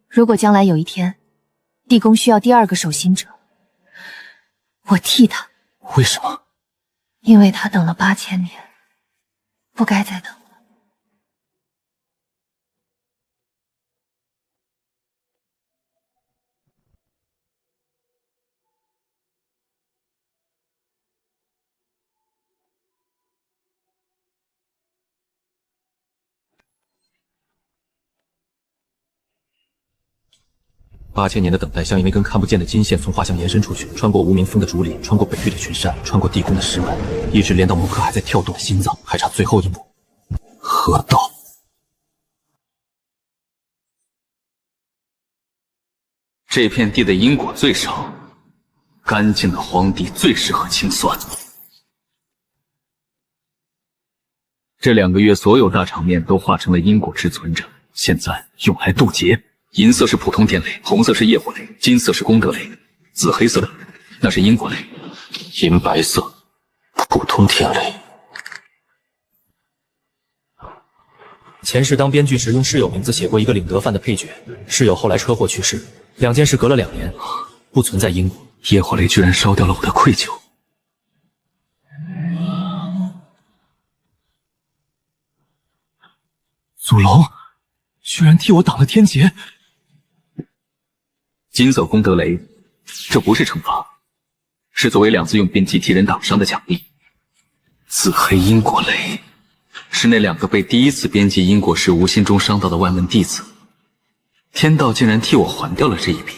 如果将来有一天，地宫需要第2个守心者，我替他。为什么？因为他等了8000年，不该再等了。8000年的等待，像一根看不见的金线，从画像延伸出去，穿过无名峰的竹林，穿过北域的群山，穿过地宫的石门，一直连到穆克还在跳动的心脏，还差最后一步。河道。这片地的因果最少，干净的荒地最适合清算。这2个月，所有大场面都化成了因果之存者，现在用来渡劫。银色是普通天雷，红色是业火雷，金色是功德雷，紫黑色的那是因果雷，银白色普通天雷。前世当编剧时用室友名字写过一个领得饭的配角，室友后来车祸去世，2件事隔了2年，不存在因果。业火雷居然烧掉了我的愧疚。祖龙居然替我挡了天劫。金色功德雷，这不是惩罚，是作为2次用编辑替人挡伤的奖励。紫黑因果雷，是那2个被第1次编辑因果时无心中伤到的外门弟子，天道竟然替我还掉了这一笔。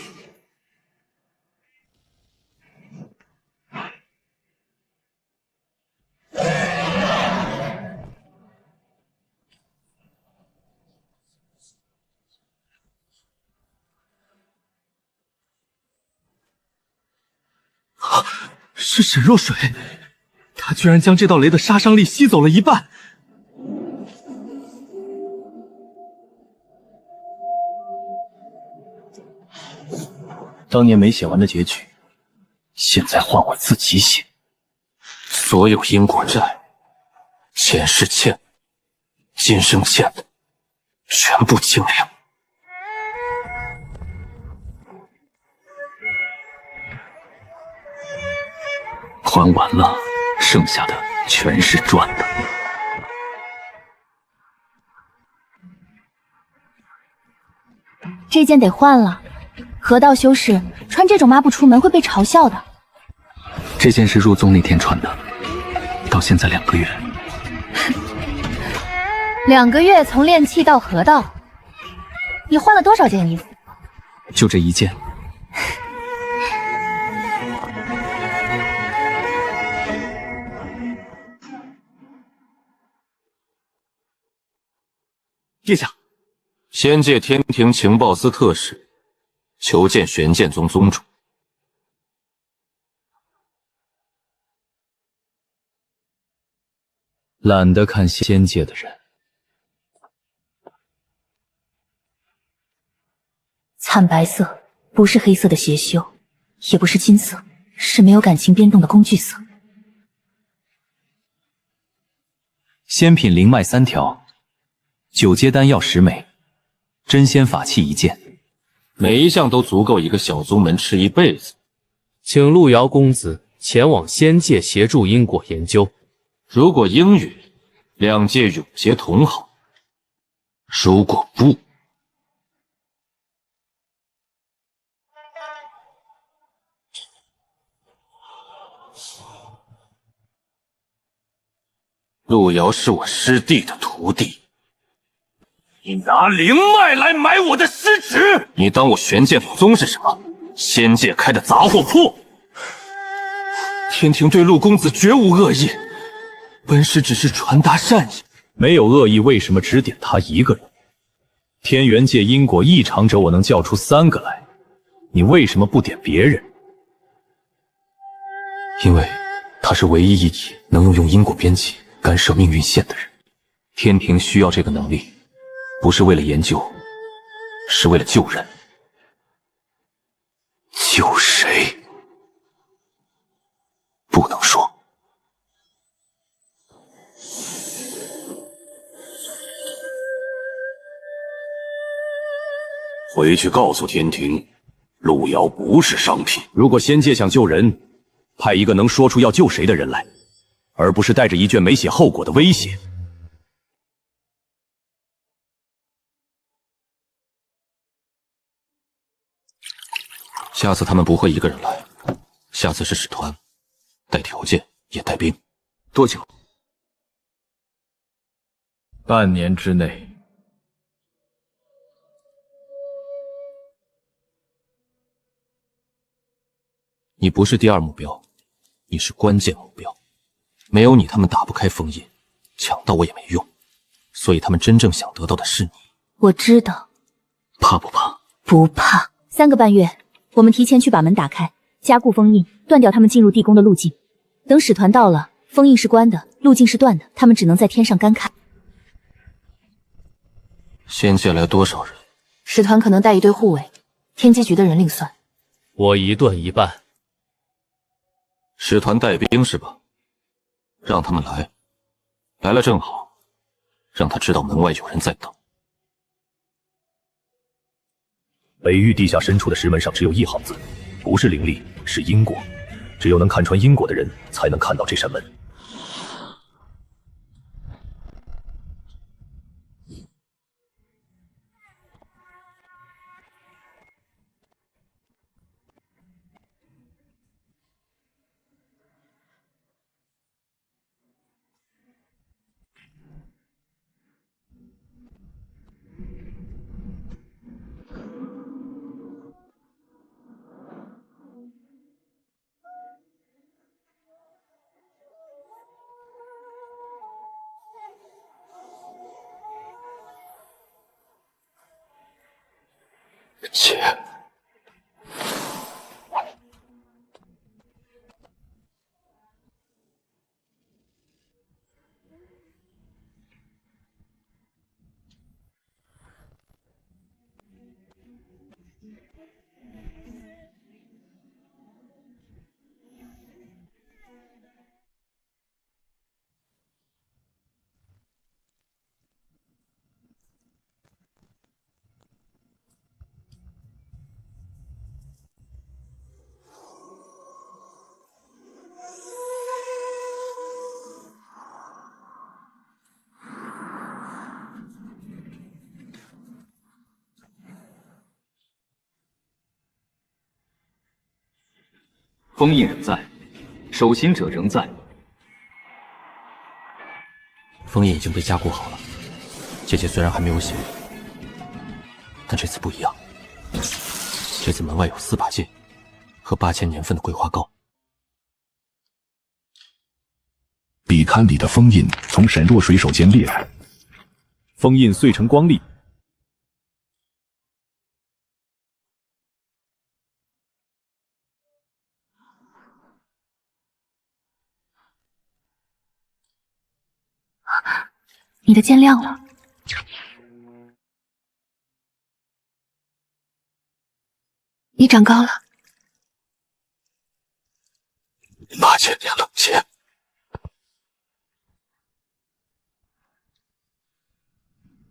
是沈若水，他居然将这道雷的杀伤力吸走了一半。当年没写完的结局，现在换我自己写。所有因果债，前世欠，今生欠的，全部清零。还完了，剩下的全是赚的。这件得换了，河道修士穿这种抹布出门会被嘲笑的。这件是入宗那天穿的，到现在2个月。2个月从炼器到河道，你换了多少件衣服？就这1件。殿下，仙界天庭情报司特使，求见玄剑宗宗主。懒得看仙界的人。惨白色，不是黑色的邪修，也不是金色，是没有感情变动的工具色。仙品灵脉3条，9阶丹药10枚，真仙法器1件，每一项都足够一个小宗门吃一辈子。请路遥公子前往仙界协助因果研究。如果应允，2界永结同好；如果不，路遥是我师弟的徒弟，你拿灵脉来买我的师侄？你当我玄剑宗是什么？仙界开的杂货铺？天庭对陆公子绝无恶意，本师只是传达善意。没有恶意，为什么只点他一个人？天元界因果异常者，我能叫出3个来，你为什么不点别人？因为他他是唯一一体能用因果编辑干涉命运线的人。天庭需要这个能力，不是为了研究，是为了救人。救谁？不能说。回去告诉天庭，路遥不是商品。如果仙界想救人，派一个能说出要救谁的人来，而不是带着一卷没写后果的威胁。下次他们不会一个人来，下次是使团，带条件也带兵。多久？半年之内。你不是第二目标，你是关键目标。没有你，他们打不开封印，抢到我也没用。所以他们真正想得到的是你。我知道。怕不怕？不怕。3个半月，我们提前去把门打开，加固封印，断掉他们进入地宫的路径。等使团到了，封印是关的，路径是断的，他们只能在天上干看。仙界来多少人？使团可能带一队护卫，天机局的人另算。我一顿一半。使团带兵是吧？让他们来，来了正好，让他知道门外有人在等。北域地下深处的石门上只有一行字，不是灵力，是因果。只有能看穿因果的人，才能看到这扇门。姐，封印仍在，守心者仍在。封印已经被加固好了，姐姐虽然还没有醒，但这次不一样。这次门外有4把剑和8000年份的桂花膏。笔龛里的封印从沈若水手间裂开，封印碎成光粒。你的剑亮了，你长高了。8000年冷剑，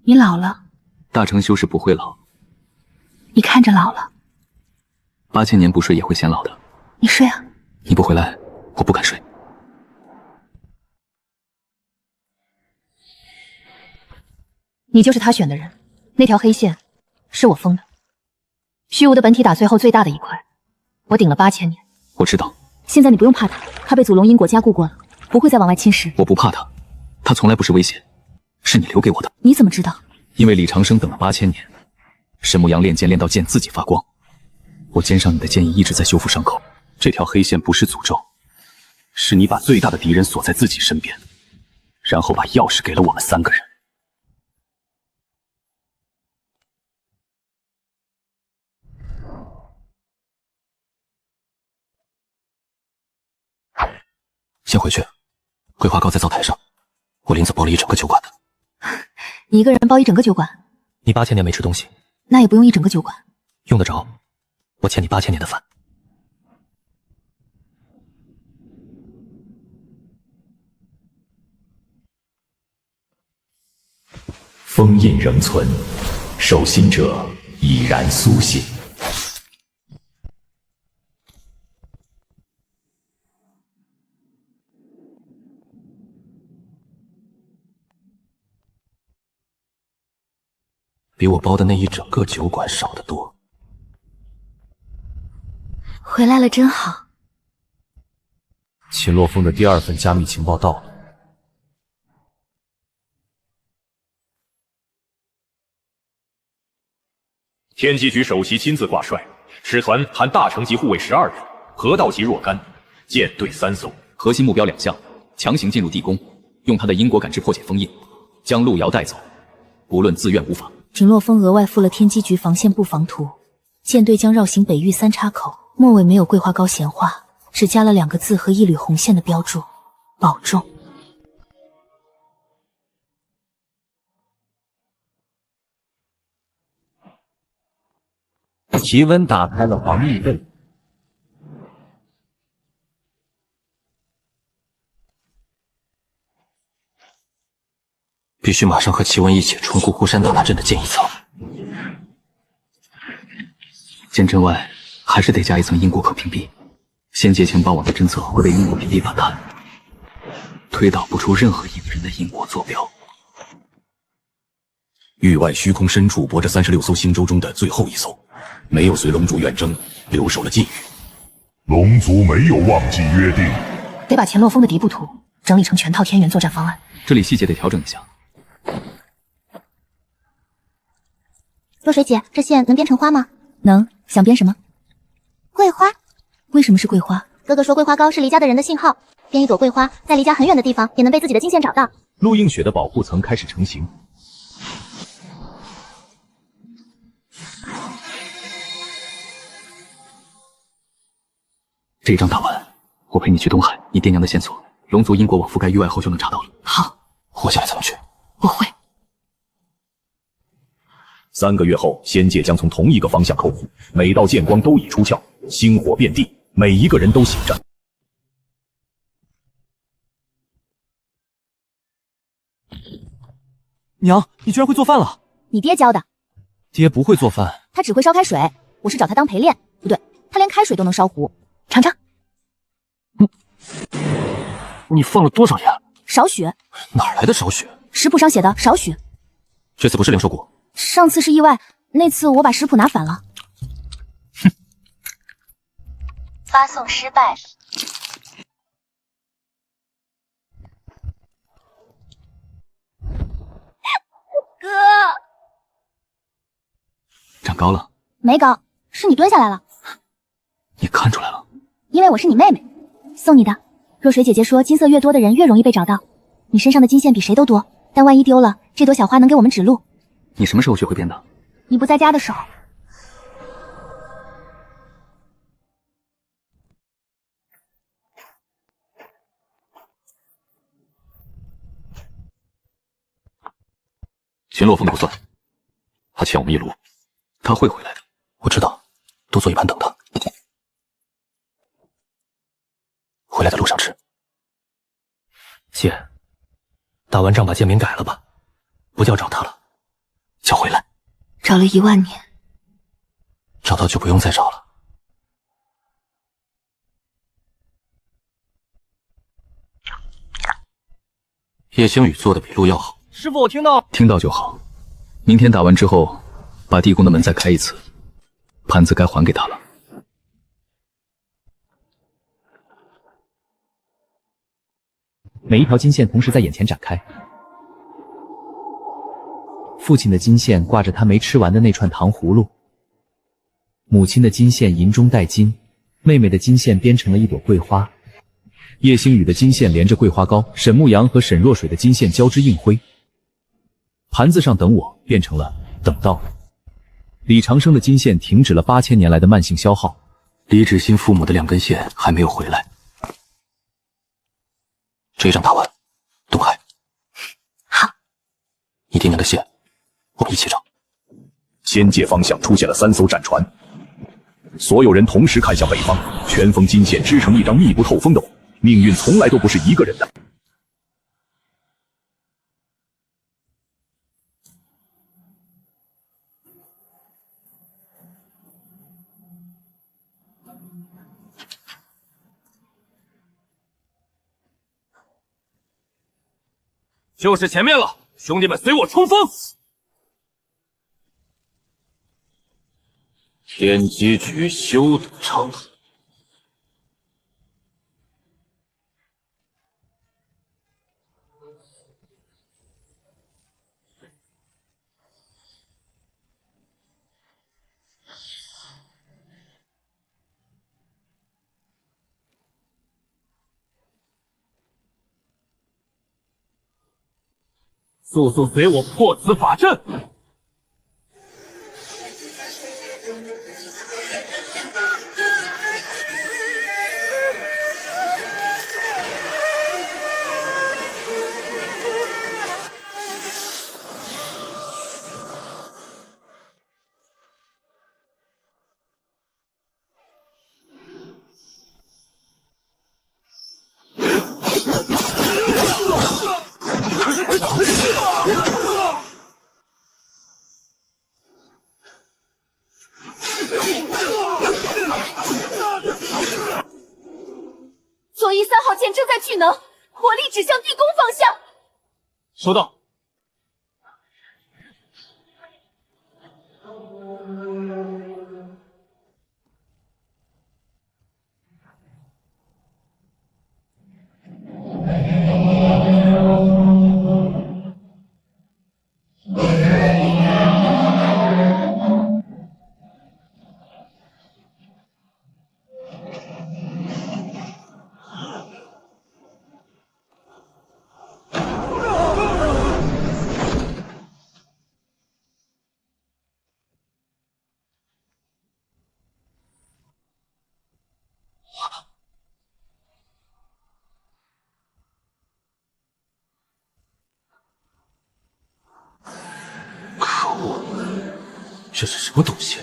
你老了，大成修士不会老，你看着老了。 8000年不睡也会显老的。你睡啊。你不回来，我不敢睡。你就是他选的人，那条黑线是我封的。虚无的本体打碎后最大的一块，我顶了8000年。我知道。现在你不用怕他，他被祖龙因果加固过了，不会再往外侵蚀。我不怕他，他从来不是危险，是你留给我的。你怎么知道？因为李长生等了8000年，沈牧阳练剑练到剑自己发光。我肩上你的剑意一直在修复伤口，这条黑线不是诅咒，是你把最大的敌人锁在自己身边，然后把钥匙给了我们3个人。先回回去，桂花糕在灶台上，我林子包了一整个酒馆的。你一个人包一整个酒馆？你8000年没吃东西，那也不用一整个酒馆。用得着？我欠你8000年的饭。封印仍存，守信者已然苏醒。比我包的那一整个酒馆少得多。回来了真好。秦洛风的第2份加密情报到了。天机局首席亲自挂帅，使团含大成级护卫12人，河道级若干，舰队3艘，核心目标2项：强行进入地宫，用他的因果感知破解封印，将路遥带走，不论自愿无法。准洛风额外附了天机局防线布防图，舰队将绕行北域3岔口，末尾没有桂花糕闲话，只加了2个字和1缕红线的标注：保重。提问打开了防御阵。必须马上和齐文一起重固孤山大大阵的建议层。剑阵外还是得加一层因果可屏蔽，仙界前8网的侦测会被因果屏蔽反弹，推导不出任何一个人的因果坐标。域外虚空深处泊着36艘星舟中的最后一艘，没有随龙族远征，留守了禁域。龙族没有忘记约定，得把钱洛风的敌部图整理成全套天元作战方案。这里细节得调整一下。若水姐，这线能编成花吗？能。想编什么？桂花。为什么是桂花？哥哥说桂花糕是离家的人的信号，编一朵桂花，在离家很远的地方也能被自己的金线找到。陆映雪的保护层开始成型。这一仗打完，我陪你去东海，你爹娘的线索，龙族因果网覆盖域外后就能查到了。好，活下来才能去。我会。 3个月后，仙界将从同一个方向扣护，每道剑光都已出鞘，星火遍地，每一个人都醒着。娘，你居然会做饭了！你爹教的。爹不会做饭，他只会烧开水，我是找他当陪练。不对，他连开水都能烧糊。尝尝。你放了多少盐？少许。哪来的少许？食谱上写的少许。这次不是灵兽谷。 上次是意外，那次我把食谱拿反了。哼！发送失败。哥，长高了？没高，是你蹲下来了。你看出来了？因为我是你妹妹，送你的。若水姐姐说，金色越多的人越容易被找到。你身上的金线比谁都多，但万一丢了，这朵小花能给我们指路。 你什么时候学会编的？你不在家的时候。秦洛风不算，他欠我们一路，他会回来的。我知道，多做一盘等他。回来的路上吃。姐，打完仗把剑名改了吧，不叫找他了。 叫回来，找了1万年，找到就不用再找了。叶星宇做的比陆耀好。师傅，我听到。听到就好。明天打完之后，把地宫的门再开一次，盘子该还给他了。每一条金线同时在眼前展开。 父亲的金线挂着他没吃完的那串糖葫芦，母亲的金线银中带金，妹妹的金线编成了一朵桂花，叶星宇的金线连着桂花糕，沈牧阳和沈若水的金线交织映辉。盘子上等我变成了等到。李长生的金线停止了8000年来的慢性消耗，李芷欣父母的2根线还没有回来。这一仗打完，东海。好，你爹娘的线，我们一起找。仙界方向出现了3艘战船，所有人同时看向北方，全封金线织成一张密不透风的网。命运从来都不是一个人的。就是前面了，兄弟们随我冲锋！天机局修得成。速速随我破此法阵！左翼3号舰正在聚能，火力指向地宫方向。收到。可恶，这是什么东西？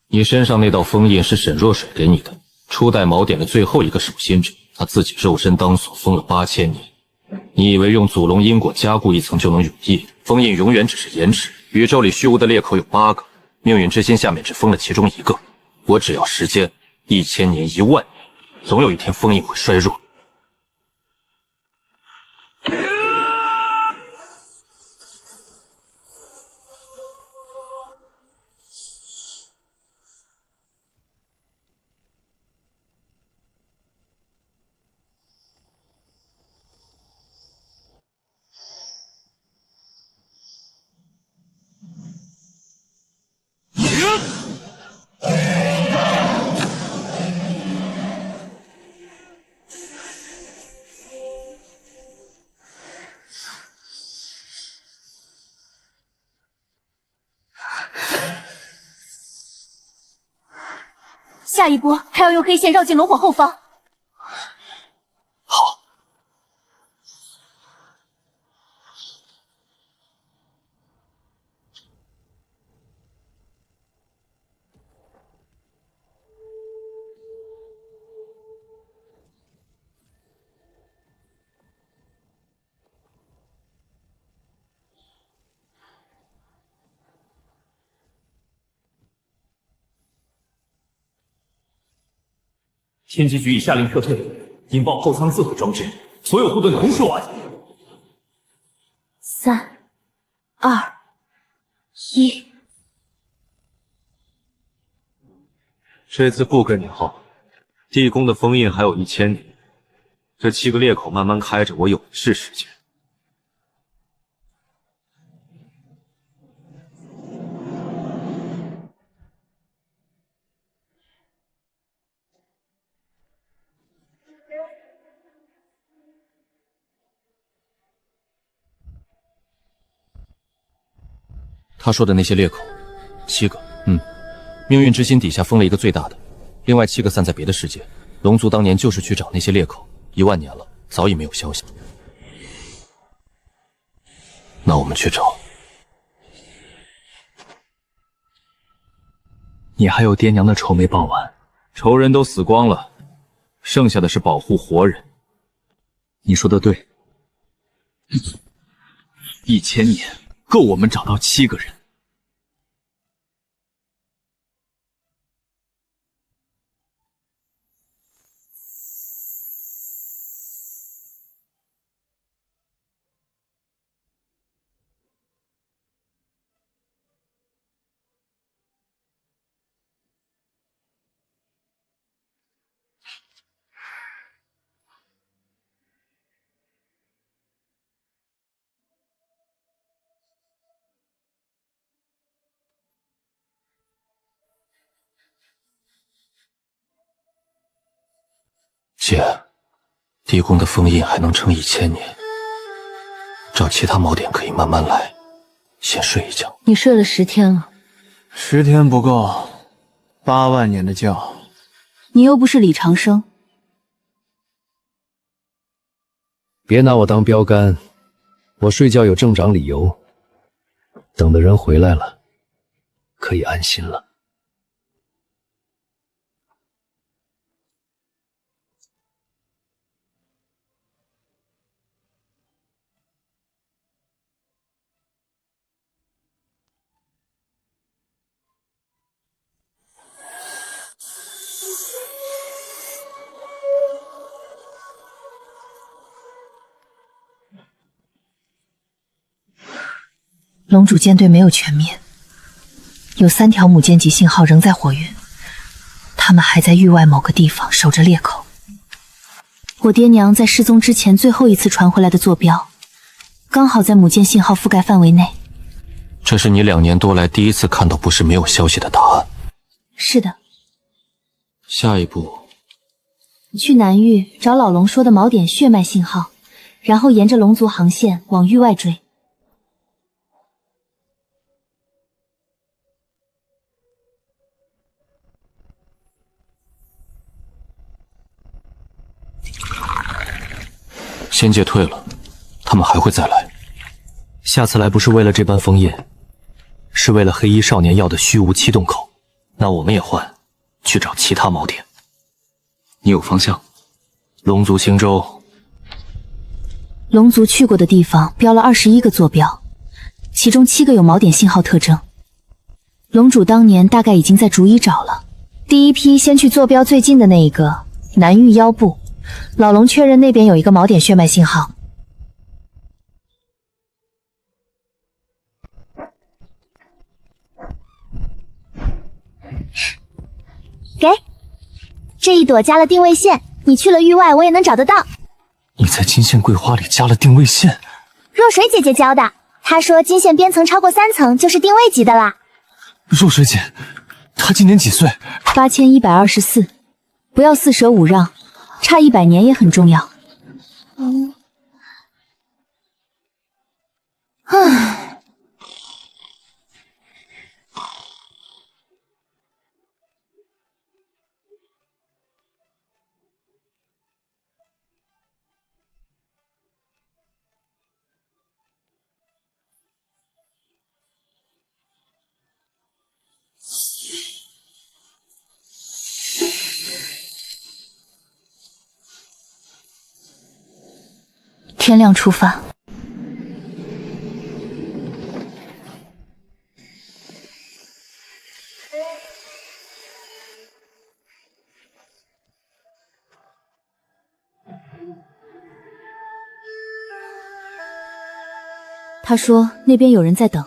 你身上那道封印是沈若水给你的，初代锚点的最后一个守心者，他自己肉身当锁封了8000年。你以为用祖龙因果加固一层就能永逸？封印永远只是延迟。宇宙里虚无的裂口有8个，命运之心下面只封了其中1个。我只要时间，1000年、10000年，总有一天封印会衰弱。下一波还要用黑线绕进龙火后方。天机局已下令撤退，引爆后舱自毁装置，所有护盾同时瓦解。3、2、1。这次不跟你耗，地宫的封印还有1000年，这7个裂口慢慢开着，我有的是时间。他说的那些裂口，7个。命运之心底下封了一个最大的，另外7个散在别的世界。龙族当年就是去找那些裂口，1万年了，早已没有消息。那我们去找。你还有爹娘的仇没报完，仇人都死光了，剩下的是保护活人。你说的对，1000年够我们找到7个人。姐，地宫的封印还能撑1000年，找其他锚点可以慢慢来，先睡一觉。你睡了10天了，10天不够，8万年的觉。你又不是李长生。别拿我当标杆，我睡觉有正长理由。等的人回来了，可以安心了。龙主舰队没有全灭，有3条母舰级信号仍在活跃，他们还在域外某个地方守着裂口。我爹娘在失踪之前最后一次传回来的坐标，刚好在母舰信号覆盖范围内。这是你2年多来第一次看到不是没有消息的答案。是的。下一步，去南域找老龙说的锚点血脉信号，然后沿着龙族航线往域外追。仙界退了，他们还会再来。下次来不是为了这般封印，是为了黑衣少年要的虚无7洞口。那我们也换，去找其他锚点。你有方向？龙族星洲。龙族去过的地方标了21个坐标，其中7个有锚点信号特征。龙主当年大概已经在逐一找了，第一批先去坐标最近的那一个南域腰部。老龙确认那边有一个锚点血脉信号。给，这一朵加了定位线，你去了域外我也能找得到。你在金线桂花里加了定位线？若水姐姐教的，她说金线边层超过3层就是定位级的啦。若水姐，她今年几岁？8124，不要4舍5让。差100年也很重要。唉，天亮出发。他说那边有人在等。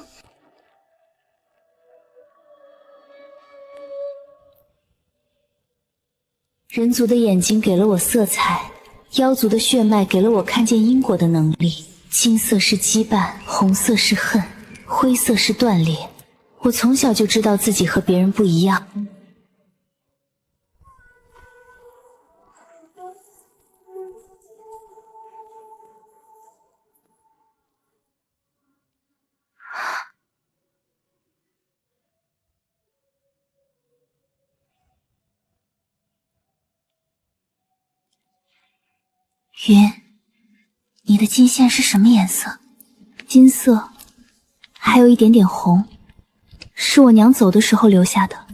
人族的眼睛给了我色彩，妖族的血脉给了我看见因果的能力。金色是羁绊，红色是恨，灰色是断裂。我从小就知道自己和别人不一样。云，你的金线是什么颜色？金色，还有一点点红，是我娘走的时候留下的。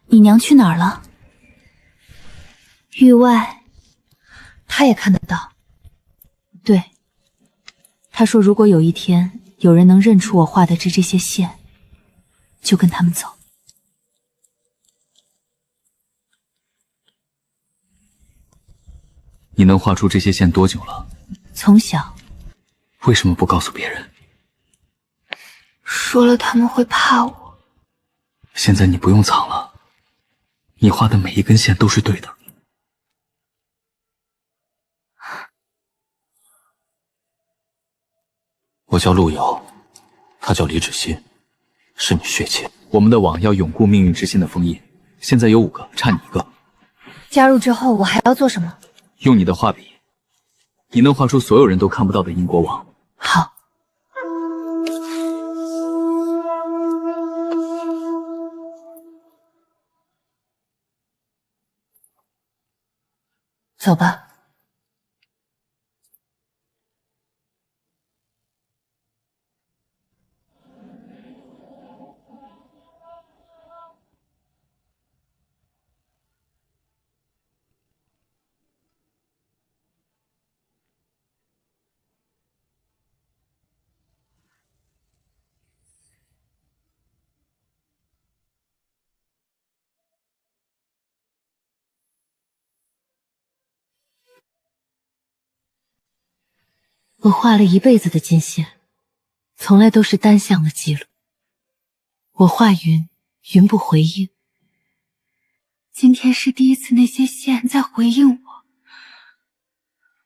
你娘去哪儿了？域外，他也看得到。对，他说如果有一天有人能认出我画的这些线，就跟他们走。你能画出这些线多久了？从小。为什么不告诉别人？说了他们会怕我。现在你不用藏了，你画的每一根线都是对的。我叫陆遥，他叫李芷欣，是你血亲。我们的网要永固命运之心的封印，现在有5个，差你1个。加入之后我还要做什么？用你的画笔，你能画出所有人都看不到的因果网。好。走吧。我画了一辈子的金线，从来都是单向的记录。我画云，云不回应。今天是第一次那些线在回应我，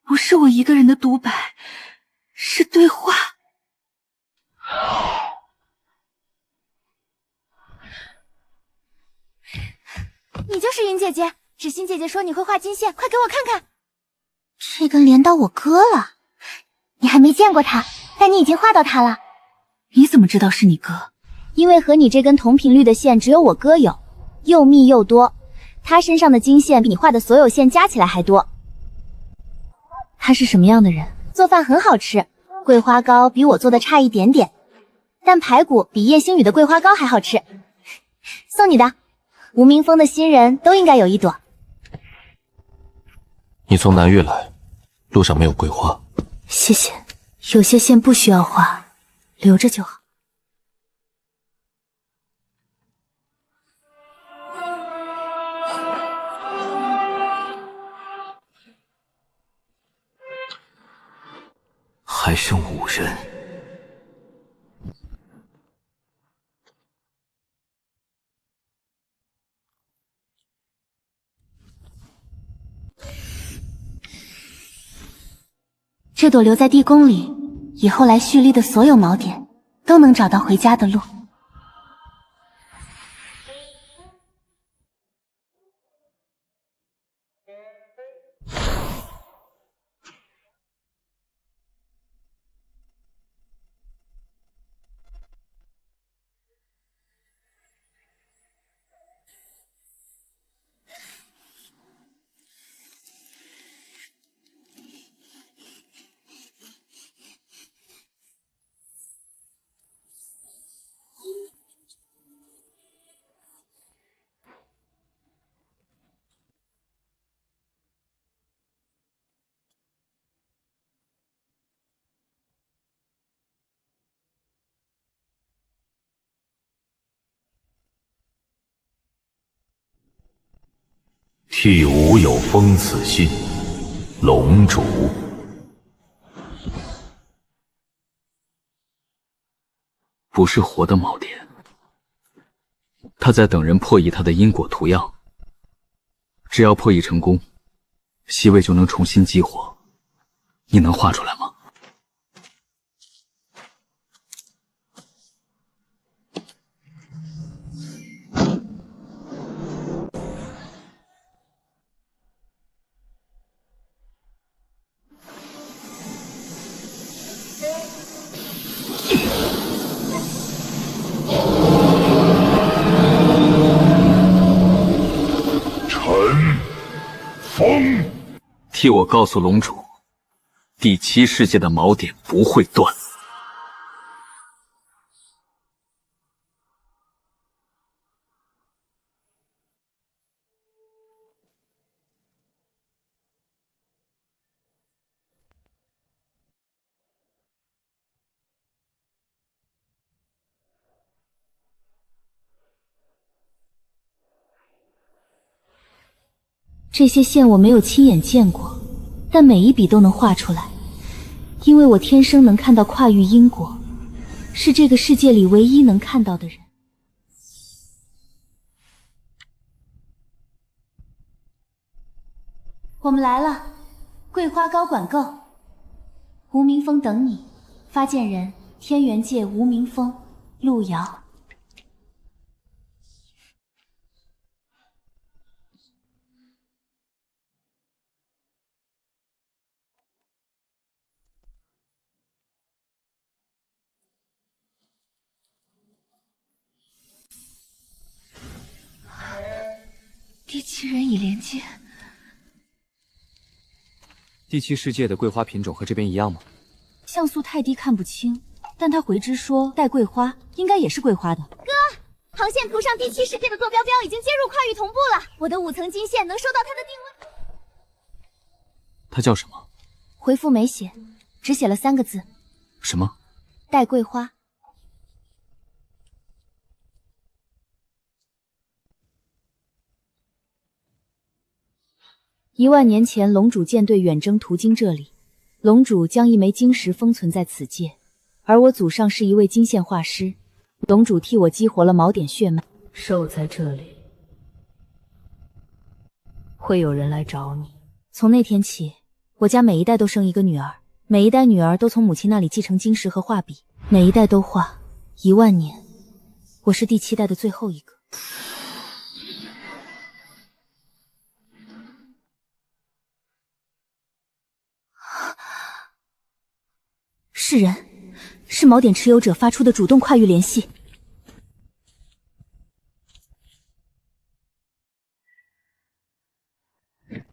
不是我一个人的独白，是对话。你就是云姐姐，芷欣姐姐说你会画金线，快给我看看。这根连到我哥了，你还没见过他，但你已经画到他了。你怎么知道是你哥？因为和你这根同频率的线只有我哥有，又密又多，他身上的金线比你画的所有线加起来还多。他是什么样的人？做饭很好吃，桂花糕比我做的差一点点，但排骨比叶星宇的桂花糕还好吃。送你的，无名峰的新人都应该有一朵。你从南岳来，路上没有桂花。谢谢，有些线不需要画，留着就好。还剩5人。这朵留在地宫里，以后来蓄力的所有锚点都能找到回家的路。替吾有封此信，龙主。不是活的锚点，他在等人破译他的因果图样。只要破译成功，席位就能重新激活。你能画出来吗？替我告诉龙主，第7世界的锚点不会断。这些线我没有亲眼见过，但每一笔都能画出来，因为我天生能看到跨域因果，是这个世界里唯一能看到的人。我们来了，桂花糕管够。无名峰等你，发件人天元界无名峰路遥。第7人已连接。第7世界的桂花品种和这边一样吗？像素太低看不清，但他回之说带桂花，应该也是桂花的。哥，航线图上第7世界的坐标标已经接入跨域同步了，我的5层金线能收到它的定位。它叫什么？回复没写，只写了3个字。什么？带桂花。10000年前，龙主舰队远征途经这里，龙主将一枚晶石封存在此界，而我祖上是一位金线画师，龙主替我激活了锚点血脉，守在这里，会有人来找你。从那天起，我家每一代都生一个女儿，每一代女儿都从母亲那里继承晶石和画笔，每一代都画。10000年，我是第7代的最后一个。是人，是锚点持有者发出的主动跨域联系。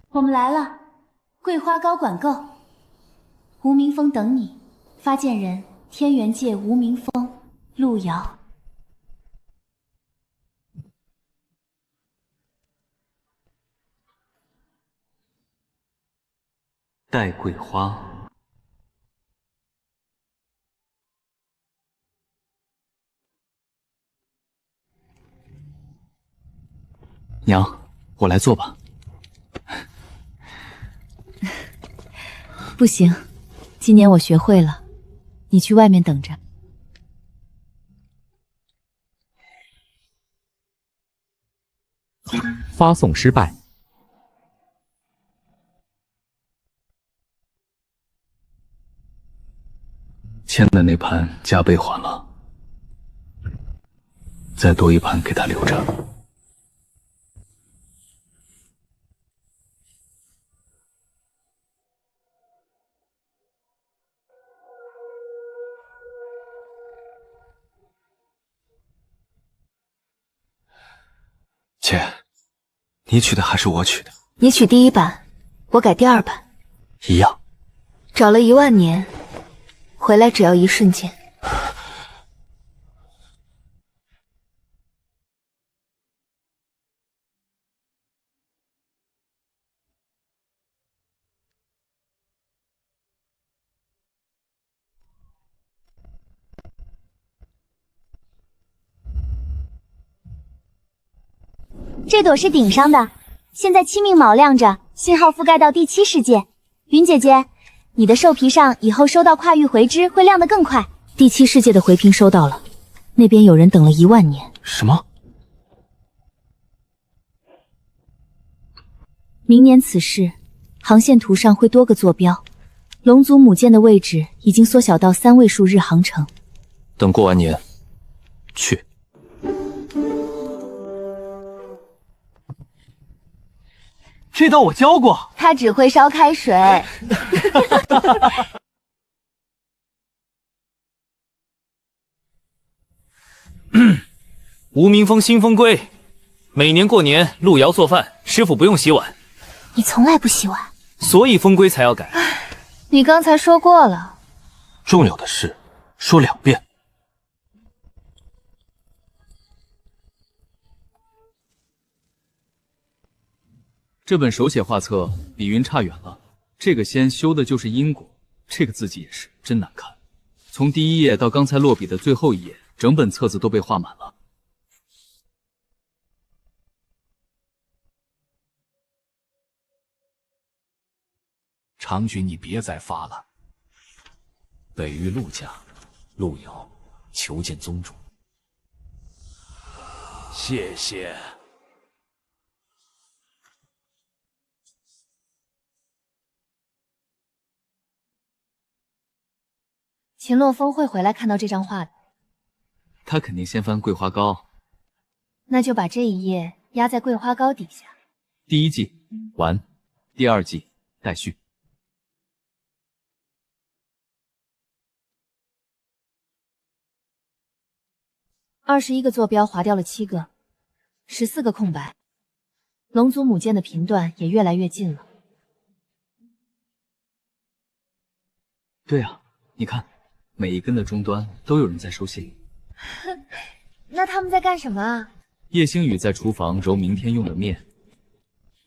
我们来了，桂花糕管够。无名峰等你，发件人天元界无名峰路遥。带桂花。娘，我来做吧。不行，今年我学会了，你去外面等着。发送失败。欠的那盘加倍还了，再多一盘给他留着。姐，你取的还是我取的？你取第1版，我改第2版，一样。找了10000年，回来只要1瞬间。这朵是顶上的，现在7命锚亮着，信号覆盖到第7世界。云姐姐，你的兽皮上以后收到跨域回之会亮得更快。第7世界的回屏收到了，那边有人等了10000年。什么？明年此事，航线图上会多个坐标，龙族母舰的位置已经缩小到3位数日航程。等过完年，去。这道我教过，他只会烧开水。无名峰新丰龟，每年过年路遥做饭，师傅不用洗碗。你从来不洗碗。所以封规才要改。你刚才说过了。重要的是说2遍。这本手写画册比云差远了，这个仙修的就是因果，这个字迹也是真难看。从第1页到刚才落笔的最后1页，整本册子都被画满了。长君，你别再发了。北域陆家，陆瑶求见宗主。谢谢。秦洛风会回来看到这张画的，他肯定先翻桂花糕，那就把这一页压在桂花糕底下。第1季完，第2季待续。21个坐标划掉了7个，14个空白。龙族母舰的频段也越来越近了。对啊，你看，每一根的终端都有人在收信。那他们在干什么啊？叶星宇在厨房揉明天用的面。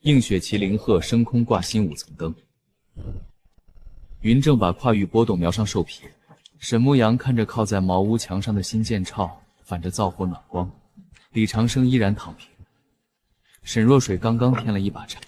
映雪麒麟鹤升空挂新5层灯。云正把跨域波动描上兽皮。沈牧阳看着靠在茅屋墙上的新剑鞘，反着灶火暖光。李长生依然躺平。沈若水刚刚添了一把柴。